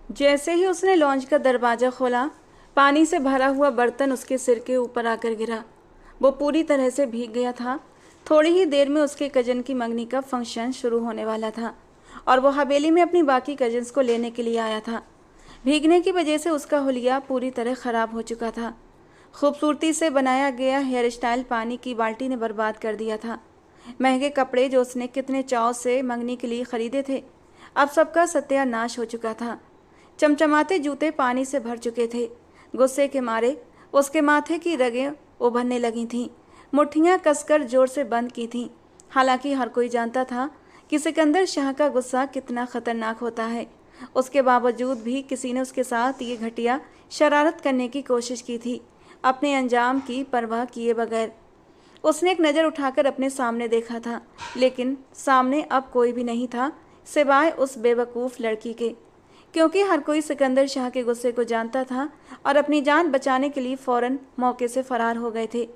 जैसे ही उसने लॉन्ज का दरवाज़ा खोला, पानी से भरा हुआ बर्तन उसके सिर के ऊपर आकर गिरा। वो पूरी तरह से भीग गया था। थोड़ी ही देर में उसके कजन की मंगनी का फंक्शन शुरू होने वाला था और वो हवेली में अपनी बाकी कजन्स को लेने के लिए आया था। भीगने की वजह से उसका हुलिया पूरी तरह ख़राब हो चुका था। खूबसूरती से बनाया गया हेयर स्टाइल पानी की बाल्टी ने बर्बाद कर दिया था। महंगे कपड़े जो उसने कितने चाव से मंगनी के लिए खरीदे थे, अब सबका सत्यानाश हो चुका था। चमचमाते जूते पानी से भर चुके थे। गुस्से के मारे उसके माथे की रगें उभरने लगी थीं। मुट्ठियां कसकर जोर से बंद की थीं। हालांकि हर कोई जानता था कि सिकंदर शाह का गुस्सा कितना खतरनाक होता है। उसके बावजूद भी किसी ने उसके साथ ये घटिया शरारत करने की कोशिश की थी, अपने अंजाम की परवाह किए बगैर। उसने एक नज़र उठाकर अपने सामने देखा था, लेकिन सामने अब कोई भी नहीं था सिवाय उस बेवकूफ़ लड़की के। क्योंकि हर कोई सिकंदर शाह के गुस्से को जानता था और अपनी जान बचाने के लिए फ़ौरन मौके से फरार हो गए थे।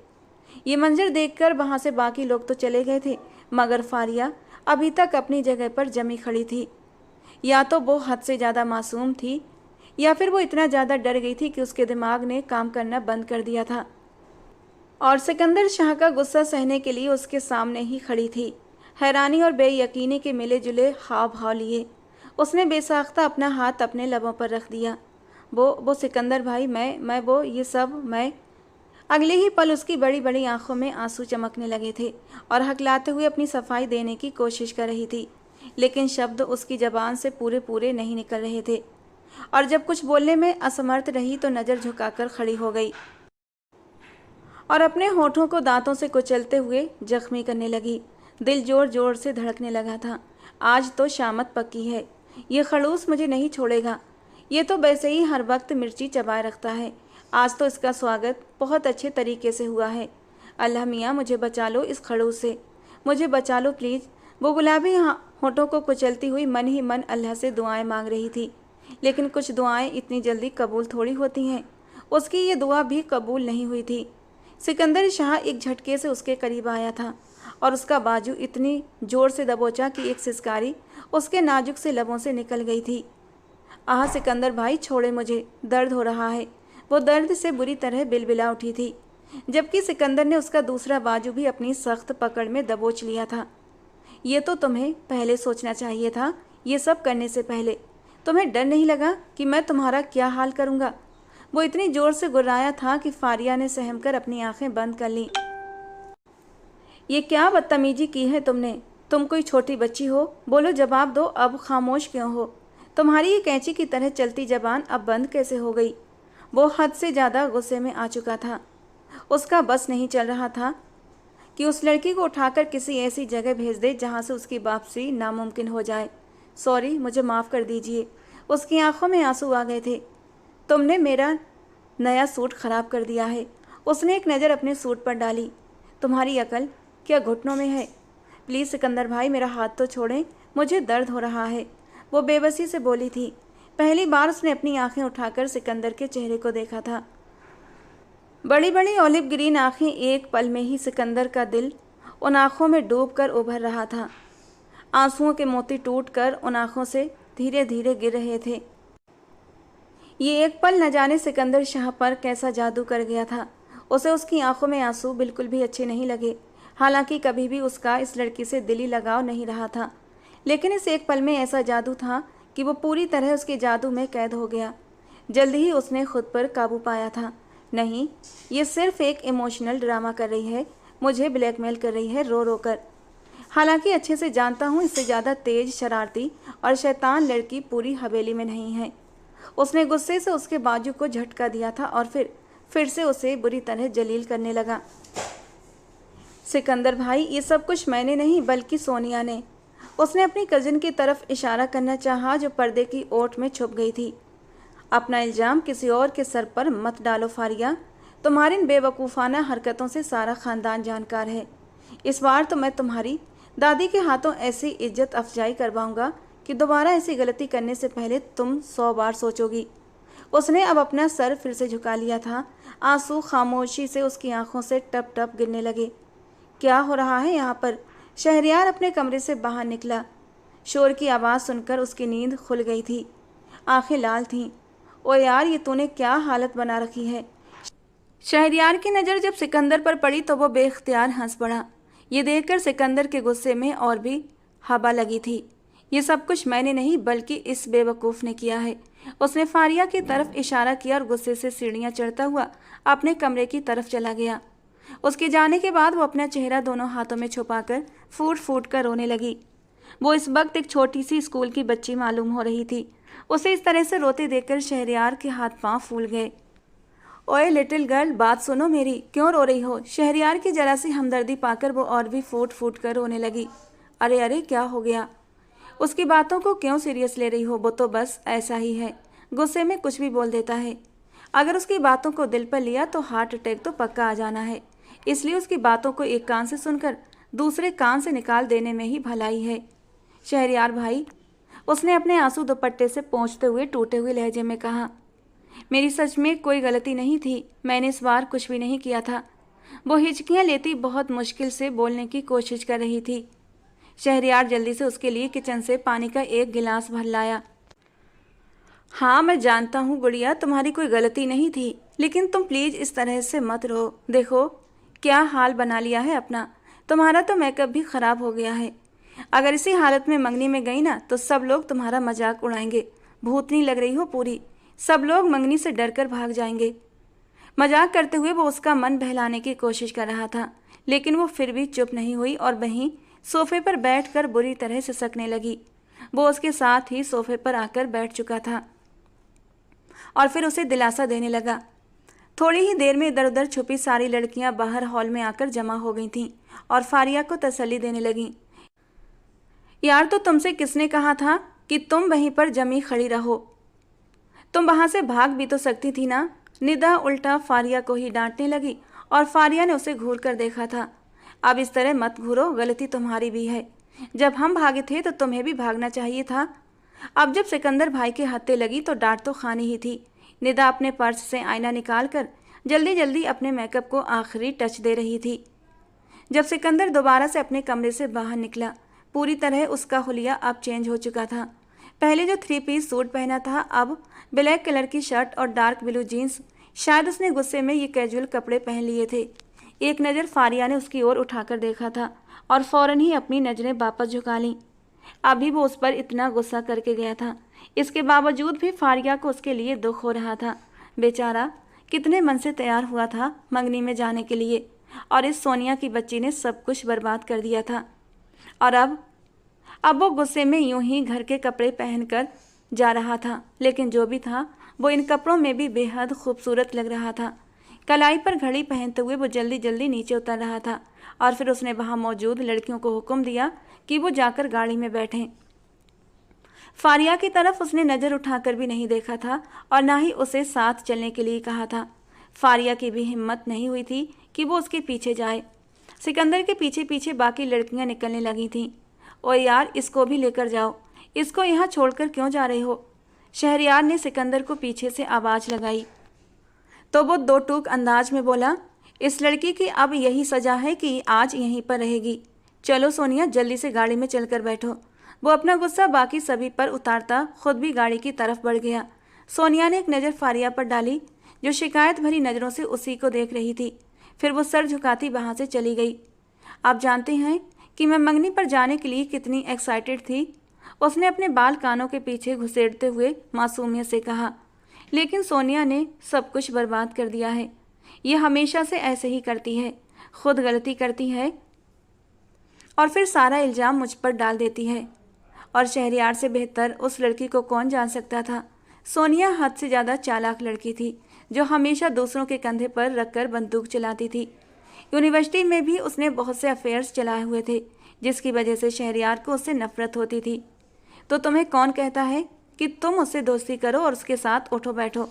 ये मंजर देखकर वहाँ से बाकी लोग तो चले गए थे, मगर फारिया अभी तक अपनी जगह पर जमी खड़ी थी। या तो वो हद से ज़्यादा मासूम थी, या फिर वो इतना ज़्यादा डर गई थी कि उसके दिमाग ने काम करना बंद कर दिया था और सिकंदर शाह का गुस्सा सहने के लिए उसके सामने ही खड़ी थी। हैरानी और बेयकीनी के मिले जुले हाव भाव लिए उसने बेसाख्ता अपना हाथ अपने लबों पर रख दिया। वो सिकंदर भाई, मैं वो ये सब मैं। अगले ही पल उसकी बड़ी बड़ी आंखों में आंसू चमकने लगे थे और हकलाते हुए अपनी सफाई देने की कोशिश कर रही थी, लेकिन शब्द उसकी जबान से पूरे पूरे नहीं निकल रहे थे। और जब कुछ बोलने में असमर्थ रही तो नज़र झुकाकर खड़ी हो गई और अपने होठों को दांतों से कुचलते हुए जख्मी करने लगी। दिल जोर जोर से धड़कने लगा था। आज तो शामत पक्की है, ये खड़ूस मुझे नहीं छोड़ेगा। ये तो वैसे ही हर वक्त मिर्ची चबाए रखता है, आज तो इसका स्वागत बहुत अच्छे तरीके से हुआ है। अल्लाह मियाँ मुझे बचा लो इस खड़ूस से, मुझे बचा लो प्लीज़। वो गुलाबी होठों को कुचलती हुई मन ही मन अल्लाह से दुआएं मांग रही थी, लेकिन कुछ दुआएं इतनी जल्दी कबूल थोड़ी होती हैं। उसकी ये दुआ भी कबूल नहीं हुई थी। सिकंदर शाह एक झटके से उसके करीब आया था और उसका बाजू इतनी जोर से दबोचा कि एक सिसकारी उसके नाजुक से लबों से निकल गई थी। आह सिकंदर भाई छोड़े मुझे, दर्द हो रहा है। वो दर्द से बुरी तरह बिलबिला उठी थी, जबकि सिकंदर ने उसका दूसरा बाजू भी अपनी सख्त पकड़ में दबोच लिया था। ये तो तुम्हें पहले सोचना चाहिए था, ये सब करने से पहले। तुम्हें डर नहीं लगा कि मैं तुम्हारा क्या हाल करूँगा? वो इतनी जोर से गुर्राया था कि फारिया ने सहम कर अपनी आंखें बंद कर लीं। ये क्या बदतमीजी की है तुमने? तुम कोई छोटी बच्ची हो? बोलो, जवाब दो, अब खामोश क्यों हो? तुम्हारी ये कैंची की तरह चलती जबान अब बंद कैसे हो गई? वो हद से ज़्यादा गुस्से में आ चुका था। उसका बस नहीं चल रहा था कि उस लड़की को उठाकर किसी ऐसी जगह भेज दे जहाँ से उसकी वापसी नामुमकिन हो जाए। सॉरी, मुझे माफ़ कर दीजिए। उसकी आंखों में आंसू आ गए थे। तुमने मेरा नया सूट ख़राब कर दिया है। उसने एक नज़र अपने सूट पर डाली। तुम्हारी अकल क्या घुटनों में है? प्लीज़ सिकंदर भाई, मेरा हाथ तो छोड़ें, मुझे दर्द हो रहा है। वो बेबसी से बोली थी। पहली बार उसने अपनी आंखें उठाकर सिकंदर के चेहरे को देखा था। बड़ी बड़ी ऑलिव ग्रीन आंखें, एक पल में ही सिकंदर का दिल उन आंखों में डूबकर उभर रहा था। आंसुओं के मोती टूटकर उन आंखों से धीरे धीरे गिर रहे थे। ये एक पल न जाने सिकंदर शाह पर कैसा जादू कर गया था। उसे उसकी आंखों में आंसू बिल्कुल भी अच्छे नहीं लगे। हालांकि कभी भी उसका इस लड़की से दिली लगाव नहीं रहा था, लेकिन इस एक पल में ऐसा जादू था कि वो पूरी तरह उसके जादू में कैद हो गया। जल्दी ही उसने खुद पर काबू पाया था। नहीं, ये सिर्फ एक इमोशनल ड्रामा कर रही है, मुझे ब्लैकमेल कर रही है रो रो कर। हालांकि अच्छे से जानता हूँ इससे ज़्यादा तेज, शरारती और शैतान लड़की पूरी हवेली में नहीं है। उसने गुस्से से उसके बाजू को झटका दिया था और फिर से उसे बुरी तरह जलील करने लगा। सिकंदर भाई, ये सब कुछ मैंने नहीं बल्कि सोनिया ने। उसने अपनी कजिन की तरफ इशारा करना चाहा जो पर्दे की ओट में छुप गई थी। अपना इल्ज़ाम किसी और के सर पर मत डालो फारिया। तुम्हारी इन बेवकूफ़ाना हरकतों से सारा ख़ानदान जानकार है। इस बार तो मैं तुम्हारी दादी के हाथों ऐसी इज्जत अफजाई करवाऊंगा कि दोबारा ऐसी गलती करने से पहले तुम 100 बार सोचोगी। उसने अब अपना सर फिर से झुका लिया था। आंसू खामोशी से उसकी आंखों से टप टप गिरने लगे। क्या हो रहा है यहाँ पर? शहरयार अपने कमरे से बाहर निकला। शोर की आवाज़ सुनकर उसकी नींद खुल गई थी। आंखें लाल थीं। ओ यार, ये तूने क्या हालत बना रखी है। शहरयार की नज़र जब सिकंदर पर पड़ी तो वो बेख्तियार हंस पड़ा। ये देखकर सिकंदर के गुस्से में और भी हवा लगी थी। ये सब कुछ मैंने नहीं बल्कि इस बेवकूफ़ ने किया है। उसने फारिया की तरफ इशारा किया और गुस्से से सीढ़ियाँ चढ़ता हुआ अपने कमरे की तरफ चला गया। उसके जाने के बाद वो अपना चेहरा दोनों हाथों में छुपाकर फूट फूट कर रोने लगी। वो इस वक्त एक छोटी सी स्कूल की बच्ची मालूम हो रही थी। उसे इस तरह से रोते देखकर शहरयार के हाथ पांव फूल गए। ओए लिटिल गर्ल, बात सुनो मेरी, क्यों रो रही हो। शहरयार की जरा सी हमदर्दी पाकर वो और भी फूट फूट कर रोने लगी। अरे अरे, क्या हो गया। उसकी बातों को क्यों सीरियस ले रही हो, वो तो बस ऐसा ही है, गुस्से में कुछ भी बोल देता है। अगर उसकी बातों को दिल पर लिया तो हार्ट अटैक तो पक्का आ जाना है। इसलिए उसकी बातों को एक कान से सुनकर दूसरे कान से निकाल देने में ही भलाई है। शहरयार भाई, उसने अपने आंसू दुपट्टे से पोंछते हुए टूटे हुए लहजे में कहा, मेरी सच में कोई गलती नहीं थी, मैंने इस बार कुछ भी नहीं किया था। वो हिचकियाँ लेती बहुत मुश्किल से बोलने की कोशिश कर रही थी। शहरयार जल्दी से उसके लिए किचन से पानी का एक गिलास भर लाया। हाँ, मैं जानता हूँ गुड़िया, तुम्हारी कोई गलती नहीं थी, लेकिन तुम प्लीज़ इस तरह से मत रो। देखो क्या हाल बना लिया है अपना। तुम्हारा तो मेकअप भी ख़राब हो गया है। अगर इसी हालत में मंगनी में गई ना तो सब लोग तुम्हारा मजाक उड़ाएंगे। भूतनी लग रही हो पूरी, सब लोग मंगनी से डर कर भाग जाएंगे। मजाक करते हुए वो उसका मन बहलाने की कोशिश कर रहा था, लेकिन वो फिर भी चुप नहीं हुई और वहीं सोफे पर बैठकर बुरी तरह सिसकने लगी। वो उसके साथ ही सोफे पर आकर बैठ चुका था और फिर उसे दिलासा देने लगा। थोड़ी ही देर में इधर उधर छुपी सारी लड़कियां बाहर हॉल में आकर जमा हो गई थीं और फारिया को तसल्ली देने लगीं। यार, तो तुमसे किसने कहा था कि तुम वहीं पर जमी खड़ी रहो। तुम वहां से भाग भी तो सकती थी ना। निदा उल्टा फारिया को ही डांटने लगी और फारिया ने उसे घूर कर देखा था। अब इस तरह मत घूरो, गलती तुम्हारी भी है। जब हम भागे थे तो तुम्हें भी भागना चाहिए था। अब जब सिकंदर भाई के हत्थे लगी तो डांट तो खानी ही थी। निदा अपने पर्स से आईना निकालकर जल्दी जल्दी अपने मेकअप को आखिरी टच दे रही थी। जब सिकंदर दोबारा से अपने कमरे से बाहर निकला, पूरी तरह उसका हुलिया अब चेंज हो चुका था। पहले जो 3 पीस सूट पहना था, अब ब्लैक कलर की शर्ट और डार्क ब्लू जीन्स। शायद उसने गुस्से में ये कैजुअल कपड़े पहन लिए थे। एक नज़र फारिया ने उसकी ओर उठाकर देखा था और फौरन ही अपनी नज़रें वापस झुका लीं। अभी वो उस पर इतना गुस्सा करके गया था, इसके बावजूद भी फारिया को उसके लिए दुख हो रहा था। बेचारा कितने मन से तैयार हुआ था मंगनी में जाने के लिए, और इस सोनिया की बच्ची ने सब कुछ बर्बाद कर दिया था। और अब वो गुस्से में यूं ही घर के कपड़े पहनकर जा रहा था, लेकिन जो भी था वो इन कपड़ों में भी बेहद खूबसूरत लग रहा था। कलाई पर घड़ी पहनते हुए वो जल्दी जल्दी नीचे उतर रहा था और फिर उसने वहां मौजूद लड़कियों को हुक्म दिया कि वो जाकर गाड़ी में बैठें। फारिया की तरफ उसने नज़र उठाकर भी नहीं देखा था और ना ही उसे साथ चलने के लिए कहा था। फारिया की भी हिम्मत नहीं हुई थी कि वो उसके पीछे जाए। सिकंदर के पीछे पीछे बाकी लड़कियां निकलने लगी थीं। ओ यार, इसको भी लेकर जाओ, इसको यहाँ छोड़कर क्यों जा रहे हो। शहरयार ने सिकंदर को पीछे से आवाज़ लगाई तो वो दो टूक अंदाज में बोला, इस लड़की की अब यही सजा है कि आज यहीं पर रहेगी। चलो सोनिया, जल्दी से गाड़ी में चलकर बैठो। वो अपना गुस्सा बाकी सभी पर उतारता खुद भी गाड़ी की तरफ बढ़ गया। सोनिया ने एक नज़र फारिया पर डाली, जो शिकायत भरी नज़रों से उसी को देख रही थी। फिर वो सर झुकाती वहाँ से चली गई। आप जानते हैं कि मैं मंगनी पर जाने के लिए कितनी एक्साइटेड थी, उसने अपने बाल कानों के पीछे घुसेड़ते हुए मासूमियत से कहा। लेकिन सोनिया ने सब कुछ बर्बाद कर दिया है। ये हमेशा से ऐसे ही करती है, खुद गलती करती है और फिर सारा इल्ज़ाम मुझ पर डाल देती है। और शहरयार से बेहतर उस लड़की को कौन जान सकता था। सोनिया हद से ज़्यादा चालाक लड़की थी, जो हमेशा दूसरों के कंधे पर रखकर बंदूक चलाती थी। यूनिवर्सिटी में भी उसने बहुत से अफेयर्स चलाए हुए थे, जिसकी वजह से शहरयार को उससे नफरत होती थी। तो तुम्हें कौन कहता है कि तुम उससे दोस्ती करो और उसके साथ उठो बैठो।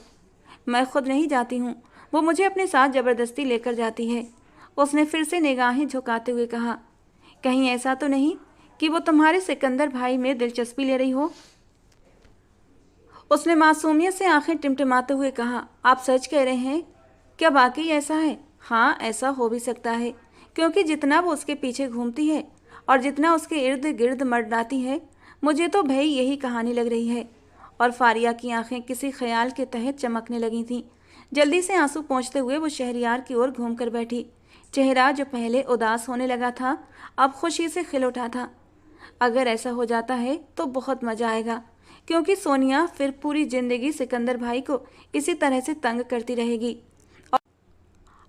मैं खुद नहीं जाती हूँ, वो मुझे अपने साथ ज़बरदस्ती लेकर जाती है। उसने फिर से निगाहें झुकाते हुए कहा, कहीं ऐसा तो नहीं कि वो तुम्हारे सिकंदर भाई में दिलचस्पी ले रही हो। उसने मासूमियत से आंखें टिमटिमाते हुए कहा, आप सच कह रहे हैं? क्या वाकई ऐसा है? हाँ, ऐसा हो भी सकता है, क्योंकि जितना वो उसके पीछे घूमती है और जितना उसके इर्द गिर्द मर्दाती है, मुझे तो भाई यही कहानी लग रही है। और फारिया की आंखें किसी ख्याल के तहत चमकने लगी थीं। जल्दी से आंसू पोंछते हुए वो शहरयार की ओर घूमकर बैठी। चेहरा जो पहले उदास होने लगा था अब खुशी से खिल उठा था। अगर ऐसा हो जाता है तो बहुत मजा आएगा, क्योंकि सोनिया फिर पूरी जिंदगी सिकंदर भाई को इसी तरह से तंग करती रहेगी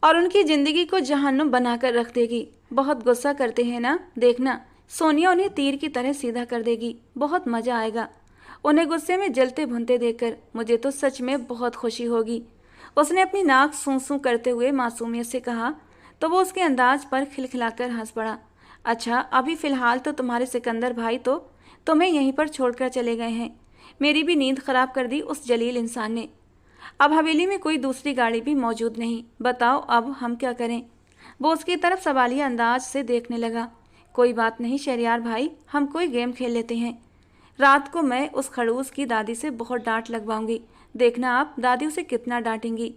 और उनकी जिंदगी को जहन्नुम बनाकर रख देगी। बहुत गुस्सा करते हैं ना, देखना सोनिया उन्हें तीर की तरह सीधा कर देगी। बहुत मजा आएगा उन्हें गुस्से में जलते भुनते देखकर। मुझे तो सच में बहुत खुशी होगी। उसने अपनी नाक सूं सूं करते हुए मासूमियत से कहा तो वो उसके अंदाज पर खिलखिलाकर हंस पड़ा। अच्छा, अभी फिलहाल तो तुम्हारे सिकंदर भाई तो तुम्हें यहीं पर छोड़कर चले गए हैं। मेरी भी नींद खराब कर दी उस जलील इंसान ने। अब हवेली में कोई दूसरी गाड़ी भी मौजूद नहीं। बताओ अब हम क्या करें? वो उसकी तरफ सवालिया अंदाज से देखने लगा। कोई बात नहीं शहरयार भाई, हम कोई गेम खेल लेते हैं। रात को मैं उस खड़ूस की दादी से बहुत डांट लगवाऊंगी। देखना आप दादी उसे कितना डांटेंगी।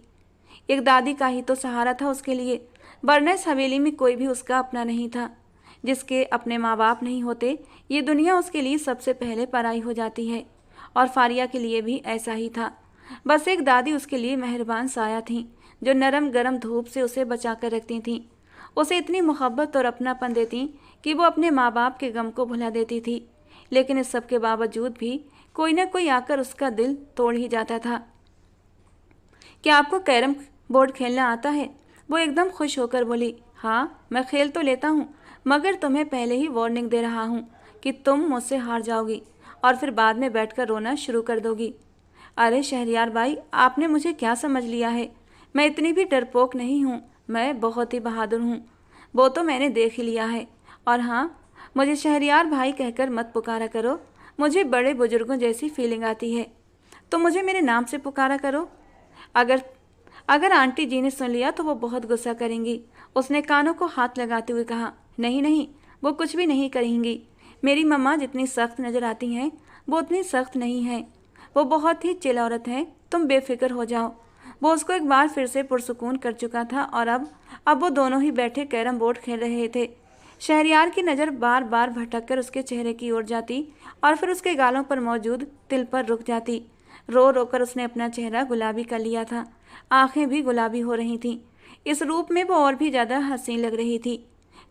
एक दादी का ही तो सहारा था उसके लिए, वरना इस हवेली में कोई भी उसका अपना नहीं था। जिसके अपने माँ बाप नहीं होते, ये दुनिया उसके लिए सबसे पहले पराई हो जाती है। और फारिया के लिए भी ऐसा ही था। बस एक दादी उसके लिए मेहरबान साया थी, जो नरम गरम धूप से उसे बचा कर रखती थीं। उसे इतनी मोहब्बत और अपनापन देती कि वो अपने माँ बाप के गम को भुला देती थी। लेकिन इस सब के बावजूद भी कोई न कोई आकर उसका दिल तोड़ ही जाता था। क्या आपको कैरम बोर्ड खेलना आता है? वो एकदम खुश होकर बोली। हाँ, मैं खेल तो लेता हूँ, मगर तुम्हें पहले ही वार्निंग दे रहा हूँ कि तुम मुझसे हार जाओगी और फिर बाद में बैठकर रोना शुरू कर दोगी। अरे शहरयार भाई, आपने मुझे क्या समझ लिया है? मैं इतनी भी डरपोक नहीं हूँ, मैं बहुत ही बहादुर हूँ। वो तो मैंने देख ही लिया है। और हाँ, मुझे शहरयार भाई कहकर मत पुकारा करो, मुझे बड़े बुजुर्गों जैसी फीलिंग आती है। तो मुझे मेरे नाम से पुकारा करो। अगर आंटी जी ने सुन लिया तो वो बहुत गुस्सा करेंगी। उसने कानों को हाथ लगाते हुए कहा। नहीं नहीं, वो कुछ भी नहीं करेंगी। मेरी मम्मा जितनी सख्त नज़र आती हैं वो उतनी सख्त नहीं है। वो बहुत ही चिल औरत है, तुम बेफिक्र हो जाओ। वो उसको एक बार फिर से पुरसुकून कर चुका था और अब वो दोनों ही बैठे कैरम बोर्ड खेल रहे थे। शहरयार की नज़र बार बार भटककर उसके चेहरे की ओर जाती और फिर उसके गालों पर मौजूद तिल पर रुक जाती। रो रोकर उसने अपना चेहरा गुलाबी कर लिया था, आंखें भी गुलाबी हो रही थीं। इस रूप में वो और भी ज़्यादा हसीन लग रही थी।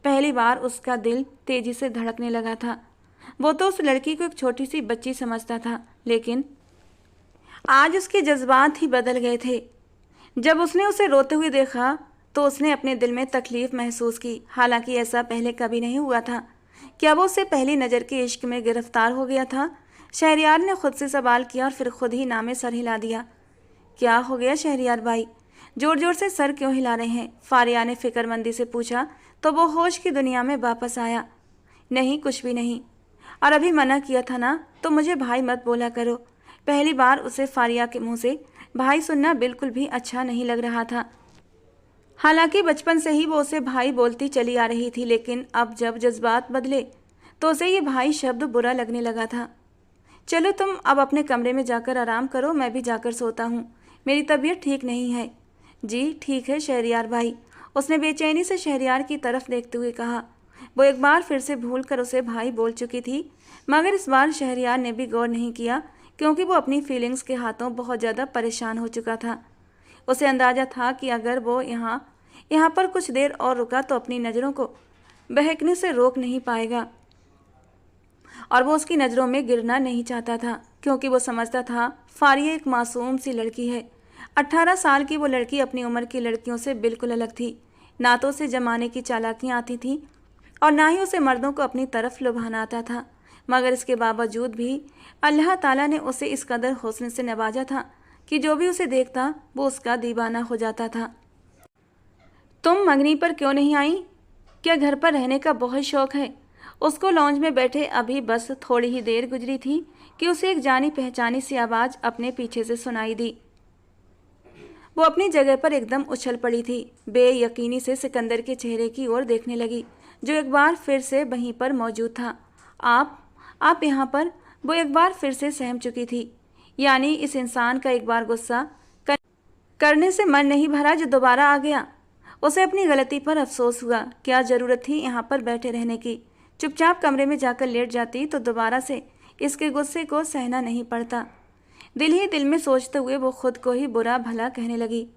पहली बार उसका दिल तेजी से धड़कने लगा था। वो तो उस लड़की को एक छोटी सी बच्ची समझता था, लेकिन आज उसके जज्बात ही बदल गए थे। जब उसने उसे रोते हुए देखा तो उसने अपने दिल में तकलीफ महसूस की। हालांकि ऐसा पहले कभी नहीं हुआ था। क्या वो उससे पहली नज़र के इश्क में गिरफ्तार हो गया था? शहरयार ने खुद से सवाल किया और फिर खुद ही नामे सर हिला दिया। क्या हो गया शहरयार भाई, जोर जोर से सर क्यों हिला रहे हैं? फारिया ने फिक्रमंदी से पूछा तो वो होश की दुनिया में वापस आया। नहीं, कुछ भी नहीं। और अभी मना किया था ना, तो मुझे भाई मत बोला करो। पहली बार उसे फारिया के मुंह से भाई सुनना बिल्कुल भी अच्छा नहीं लग रहा था। हालांकि बचपन से ही वो उसे भाई बोलती चली आ रही थी, लेकिन अब जब जज्बात बदले तो उसे ये भाई शब्द बुरा लगने लगा था। चलो तुम अब अपने कमरे में जाकर आराम करो, मैं भी जाकर सोता हूँ। मेरी तबीयत ठीक नहीं है। जी ठीक है शहरयार भाई, उसने बेचैनी से शहरयार की तरफ देखते हुए कहा। वो एक बार फिर से भूल कर उसे भाई बोल चुकी थी, मगर इस बार शहरयार ने भी गौर नहीं किया, क्योंकि वो अपनी फीलिंग्स के हाथों बहुत ज़्यादा परेशान हो चुका था। उसे अंदाज़ा था कि अगर वो यहाँ पर कुछ देर और रुका तो अपनी नज़रों को बहकने से रोक नहीं पाएगा, और वो उसकी नज़रों में गिरना नहीं चाहता था, क्योंकि वो समझता था फारिया एक मासूम सी लड़की है। 18 साल की वो लड़की अपनी उम्र की लड़कियों से बिल्कुल अलग थी। ना तो उसे जमाने की चालाकियाँ आती थीं और ना ही उसे मर्दों को अपनी तरफ लुभाना आता था, मगर इसके बावजूद भी अल्लाह ताला ने उसे इस कदर हुस्न से नवाजा था कि जो भी उसे देखता वो उसका दीवाना हो जाता था। तुम मंगनी पर क्यों नहीं आई? क्या घर पर रहने का बहुत शौक है? उसको लॉन्ज में बैठे अभी बस थोड़ी ही देर गुजरी थी कि उसे एक जानी पहचानी सी आवाज़ अपने पीछे से सुनाई दी। वो अपनी जगह पर एकदम उछल पड़ी थी। बेयकीनी से सिकंदर के चेहरे की ओर देखने लगी, जो एक बार फिर से वहीं पर मौजूद था। आप यहाँ पर? वो एक बार फिर से सहम चुकी थी। यानी इस इंसान का एक बार गुस्सा करने से मन नहीं भरा जो दोबारा आ गया। उसे अपनी गलती पर अफसोस हुआ। क्या ज़रूरत थी यहाँ पर बैठे रहने की? चुपचाप कमरे में जाकर लेट जाती तो दोबारा से इसके गुस्से को सहना नहीं पड़ता। दिल ही दिल में सोचते हुए वो खुद को ही बुरा भला कहने लगी।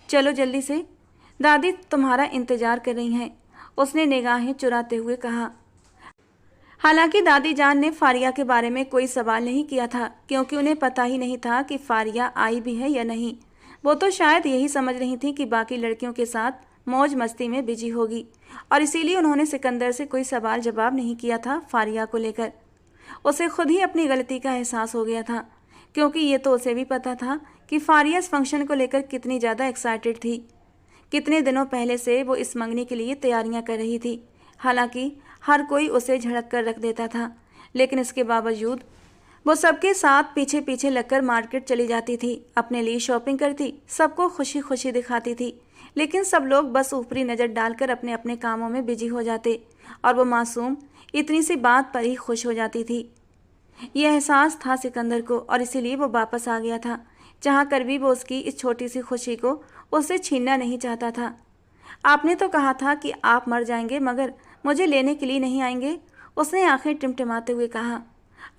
चलो जल्दी से, दादी तुम्हारा इंतजार कर रही हैं, उसने निगाहें चुराते हुए कहा। हालांकि दादी जान ने फारिया के बारे में कोई सवाल नहीं किया था, क्योंकि उन्हें पता ही नहीं था कि फारिया आई भी है या नहीं। वो तो शायद यही समझ रही थी कि बाकी लड़कियों के साथ मौज मस्ती में बिजी होगी, और इसीलिए उन्होंने सिकंदर से कोई सवाल जवाब नहीं किया था फारिया को लेकर। उसे खुद ही अपनी गलती का एहसास हो गया था, क्योंकि ये तो उसे भी पता था कि फारिया इस फंक्शन को लेकर कितनी ज़्यादा एक्साइटेड थी। कितने दिनों पहले से वो इस मंगनी के लिए तैयारियां कर रही थी। हालांकि हर कोई उसे झड़क कर रख देता था, लेकिन इसके बावजूद वो सबके साथ पीछे पीछे लगकर मार्केट चली जाती थी, अपने लिए शॉपिंग करती, सबको खुशी खुशी दिखाती थी। लेकिन सब लोग बस ऊपरी नज़र डालकर अपने अपने कामों में बिजी हो जाते, और वो मासूम इतनी सी बात पर ही खुश हो जाती थी। यह एहसास था सिकंदर को, और इसीलिए वो वापस आ गया था। चाह कर भी वो उसकी इस छोटी सी खुशी को उससे छीनना नहीं चाहता था। आपने तो कहा था कि आप मर जाएंगे, मगर मुझे लेने के लिए नहीं आएंगे, उसने आंखें टिमटिमाते हुए कहा।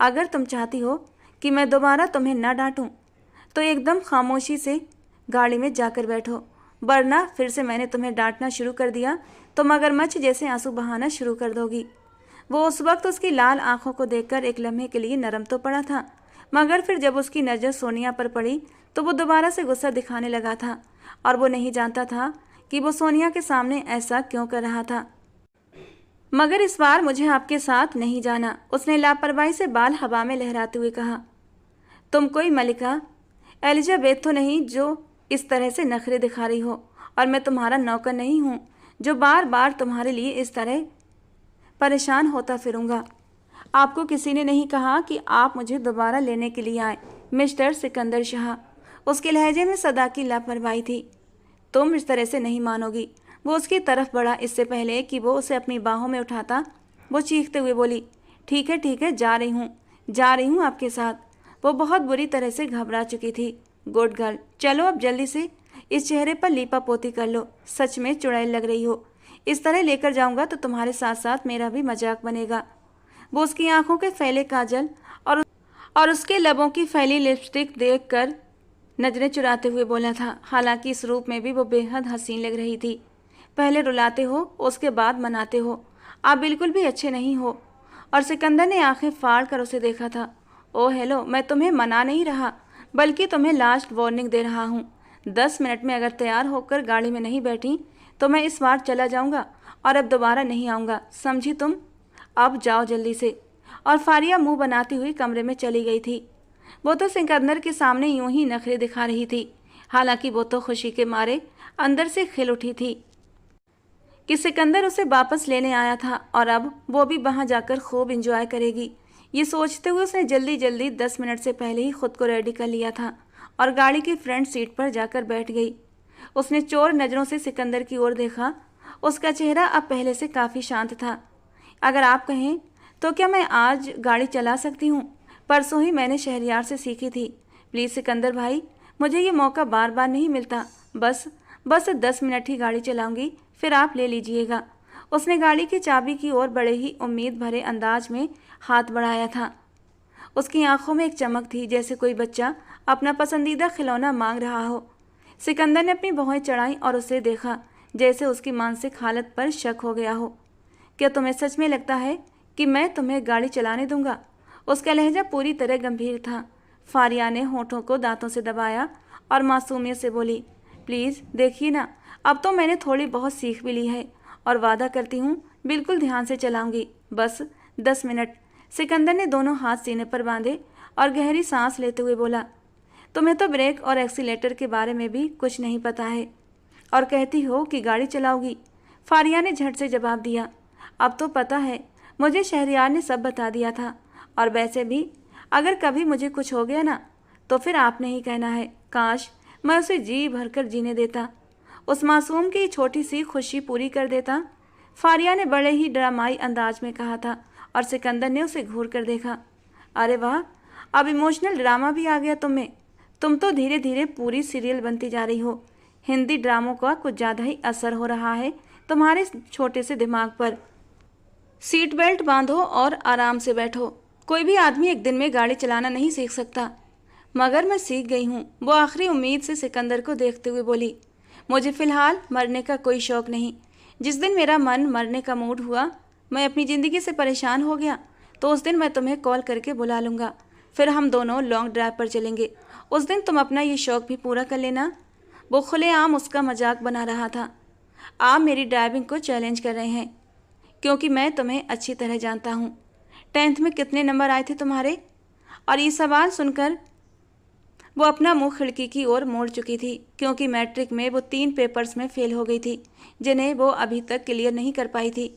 अगर तुम चाहती हो कि मैं दोबारा तुम्हें न डांटूं, तो एकदम खामोशी से गाड़ी में जाकर बैठो, वरना फिर से मैंने तुम्हें डांटना शुरू कर दिया तो मगरमच्छ जैसे आंसू बहाना शुरू कर दोगी। वो उस वक्त उसकी लाल आंखों को देखकर एक लम्हे के लिए नरम तो पड़ा था, मगर फिर जब उसकी नज़र सोनिया पर पड़ी तो वो दोबारा से गुस्सा दिखाने लगा था, और वो नहीं जानता था कि वो सोनिया के सामने ऐसा क्यों कर रहा था। मगर इस बार मुझे आपके साथ नहीं जाना, उसने लापरवाही से बाल हवा में लहराते हुए कहा। तुम कोई मलिका एलिजाबेथ तो नहीं जो इस तरह से नखरे दिखा रही हो, और मैं तुम्हारा नौकर नहीं हूँ जो बार बार तुम्हारे लिए इस तरह परेशान होता फिरूंगा। आपको किसी ने नहीं कहा कि आप मुझे दोबारा लेने के लिए आए, मिस्टर सिकंदर शाह। उसके लहजे में सदा की लापरवाही थी। तुम इस तरह से नहीं मानोगी। वो उसकी तरफ बढ़ा। इससे पहले कि वो उसे अपनी बाहों में उठाता, वो चीखते हुए बोली, ठीक है, जा रही हूँ आपके साथ। वो बहुत बुरी तरह से घबरा चुकी थी। गुड गर्ल, चलो अब जल्दी से इस चेहरे पर लीपा पोती कर लो, सच में चुड़ैल लग रही हो। इस तरह लेकर जाऊंगा तो तुम्हारे साथ साथ मेरा भी मजाक बनेगा। वो उसकी आंखों के फैले काजल और उसके लबों की फैली लिपस्टिक देखकर नजरें चुराते हुए बोला था। हालांकि इस रूप में भी वो बेहद हसीन लग रही थी। पहले रुलाते हो, उसके बाद मनाते हो, आप बिल्कुल भी अच्छे नहीं हो। और सिकंदर ने आंखें फाड़ कर उसे देखा था। ओह हेलो, मैं तुम्हें मना नहीं रहा, बल्कि तुम्हें लास्ट वार्निंग दे रहा हूँ। 10 मिनट में अगर तैयार होकर गाड़ी में नहीं बैठी तो मैं इस बार चला जाऊँगा और अब दोबारा नहीं आऊँगा, समझी तुम? अब जाओ जल्दी से। और फारिया मुंह बनाती हुई कमरे में चली गई थी। वो तो सिकंदर के सामने यूं ही नखरे दिखा रही थी। हालांकि वो तो खुशी के मारे अंदर से खिल उठी थी कि सिकंदर उसे वापस लेने आया था, और अब वो भी वहां जाकर खूब एंजॉय करेगी। ये सोचते हुए उसने जल्दी जल्दी 10 मिनट से पहले ही खुद को रेडी कर लिया था और गाड़ी की फ्रंट सीट पर जाकर बैठ गई। उसने चोर नज़रों से सिकंदर की ओर देखा। उसका चेहरा अब पहले से काफ़ी शांत था। अगर आप कहें तो क्या मैं आज गाड़ी चला सकती हूँ? परसों ही मैंने शहरयार से सीखी थी। प्लीज़ सिकंदर भाई, मुझे ये मौका बार बार नहीं मिलता। बस 10 मिनट ही गाड़ी चलाऊंगी, फिर आप ले लीजिएगा। उसने गाड़ी की चाबी की ओर बड़े ही उम्मीद भरे अंदाज में हाथ बढ़ाया था। उसकी आंखों में एक चमक थी, जैसे कोई बच्चा अपना पसंदीदा खिलौना मांग रहा हो। सिकंदर ने अपनी भौहें चढ़ाई और उसे देखा, जैसे उसकी मानसिक हालत पर शक हो गया हो। क्या तुम्हें सच में लगता है कि मैं तुम्हें गाड़ी चलाने दूंगा? उसका लहजा पूरी तरह गंभीर था। फारिया ने होठों को दांतों से दबाया और मासूमियत से बोली, प्लीज़ देखिए ना, अब तो मैंने थोड़ी बहुत सीख भी ली है, और वादा करती हूँ बिल्कुल ध्यान से चलाऊंगी। बस 10 मिनट। सिकंदर ने दोनों हाथ सीने पर बांधे और गहरी सांस लेते हुए बोला, तुम्हें तो ब्रेक और एक्सीलेटर के बारे में भी कुछ नहीं पता है, और कहती हो कि गाड़ी चलाओगी। फारिया ने झट से जवाब दिया, अब तो पता है, मुझे शहरयार ने सब बता दिया था, और वैसे भी अगर कभी मुझे कुछ हो गया ना, तो फिर आपने ही कहना है। काश मैं उसे जी भरकर जीने देता, उस मासूम की छोटी सी खुशी पूरी कर देता। फारिया ने बड़े ही ड्रामाई अंदाज में कहा था, और सिकंदर ने उसे घूर कर देखा। अरे वाह, अब इमोशनल ड्रामा भी आ गया तुम में। तुम तो धीरे धीरे पूरी सीरियल बनती जा रही हो। हिंदी ड्रामों का कुछ ज़्यादा ही असर हो रहा है तुम्हारे छोटे से दिमाग पर। सीट बेल्ट बांधो और आराम से बैठो। कोई भी आदमी एक दिन में गाड़ी चलाना नहीं सीख सकता। मगर मैं सीख गई हूँ, वो आखिरी उम्मीद से सिकंदर को देखते हुए बोली। मुझे फ़िलहाल मरने का कोई शौक़ नहीं। जिस दिन मेरा मन मरने का मूड हुआ, मैं अपनी ज़िंदगी से परेशान हो गया, तो उस दिन मैं तुम्हें कॉल करके बुला लूँगा। फिर हम दोनों लॉन्ग ड्राइव पर चलेंगे। उस दिन तुम अपना ये शौक़ भी पूरा कर लेना। वो खुलेआम उसका मजाक बना रहा था। आप मेरी ड्राइविंग को चैलेंज कर रहे हैं, क्योंकि मैं तुम्हें अच्छी तरह जानता हूँ। 10th में कितने नंबर आए थे तुम्हारे? और ये सवाल सुनकर वो अपना मुंह खिड़की की ओर मोड़ चुकी थी, क्योंकि मैट्रिक में वो 3 पेपर्स में फेल हो गई थी, जिन्हें वो अभी तक क्लियर नहीं कर पाई थी।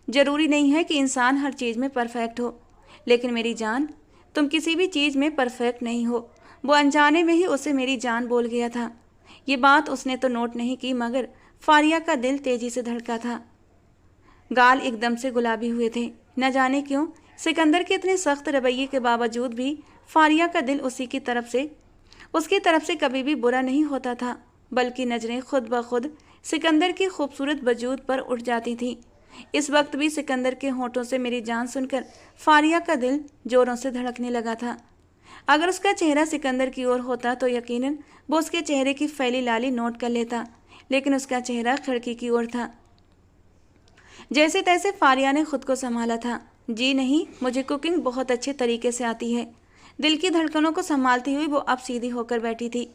ज़रूरी नहीं है कि इंसान हर चीज़ में परफेक्ट हो, लेकिन मेरी जान, तुम किसी भी चीज़ में परफेक्ट नहीं हो। वो अनजाने में ही उसे मेरी जान बोल गया था। ये बात उसने तो नोट नहीं की, मगर फारिया का दिल तेज़ी से धड़का था। गाल एकदम से गुलाबी हुए थे। न जाने क्यों सिकंदर के इतने सख्त रवैये के बावजूद भी फारिया का दिल उसकी तरफ से कभी भी बुरा नहीं होता था, बल्कि नज़रें खुद ब खुद सिकंदर की खूबसूरत वजूद पर उठ जाती थीं। इस वक्त भी सिकंदर के होंठों से मेरी जान सुनकर फारिया का दिल जोरों से धड़कने लगा था। अगर उसका चेहरा सिकंदर की ओर होता तो यकीनन वो उसके चेहरे की फैली लाली नोट कर लेता, लेकिन उसका चेहरा खिड़की की ओर था। जैसे तैसे फारिया ने खुद को संभाला था। जी नहीं, मुझे कुकिंग बहुत अच्छे तरीके से आती है। दिल की धड़कनों को संभालती हुई वो अब सीधी होकर बैठी थी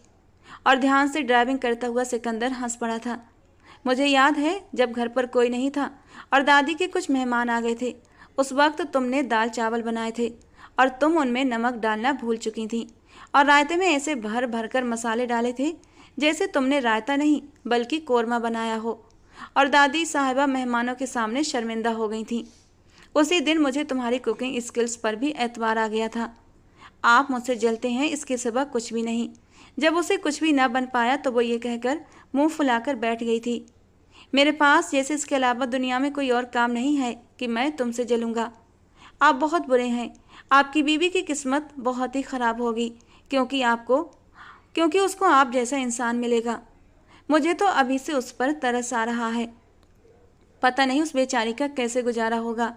और ध्यान से ड्राइविंग करता हुआ सिकंदर हंस पड़ा था। मुझे याद है जब घर पर कोई नहीं था और दादी के कुछ मेहमान आ गए थे, उस वक्त तुमने दाल चावल बनाए थे और तुम उनमें नमक डालना भूल चुकी थी, और रायते में ऐसे भर भर कर मसाले डाले थे जैसे तुमने रायता नहीं बल्कि कोरमा बनाया हो, और दादी साहिबा मेहमानों के सामने शर्मिंदा हो गई थी। उसी दिन मुझे तुम्हारी कुकिंग स्किल्स पर भी एतबार आ गया था। आप मुझसे जलते हैं, इसके सिवा कुछ भी नहीं। जब उसे कुछ भी न बन पाया तो वो ये कहकर मुंह फुलाकर बैठ गई थी, मेरे पास जैसे इसके अलावा दुनिया में कोई और काम नहीं है कि मैं तुमसे जलूँगा। आप बहुत बुरे हैं। आपकी बीवी की किस्मत बहुत ही ख़राब होगी, क्योंकि उसको आप जैसा इंसान मिलेगा। मुझे तो अभी से उस पर तरस आ रहा है। पता नहीं उस बेचारी का कैसे गुजारा होगा।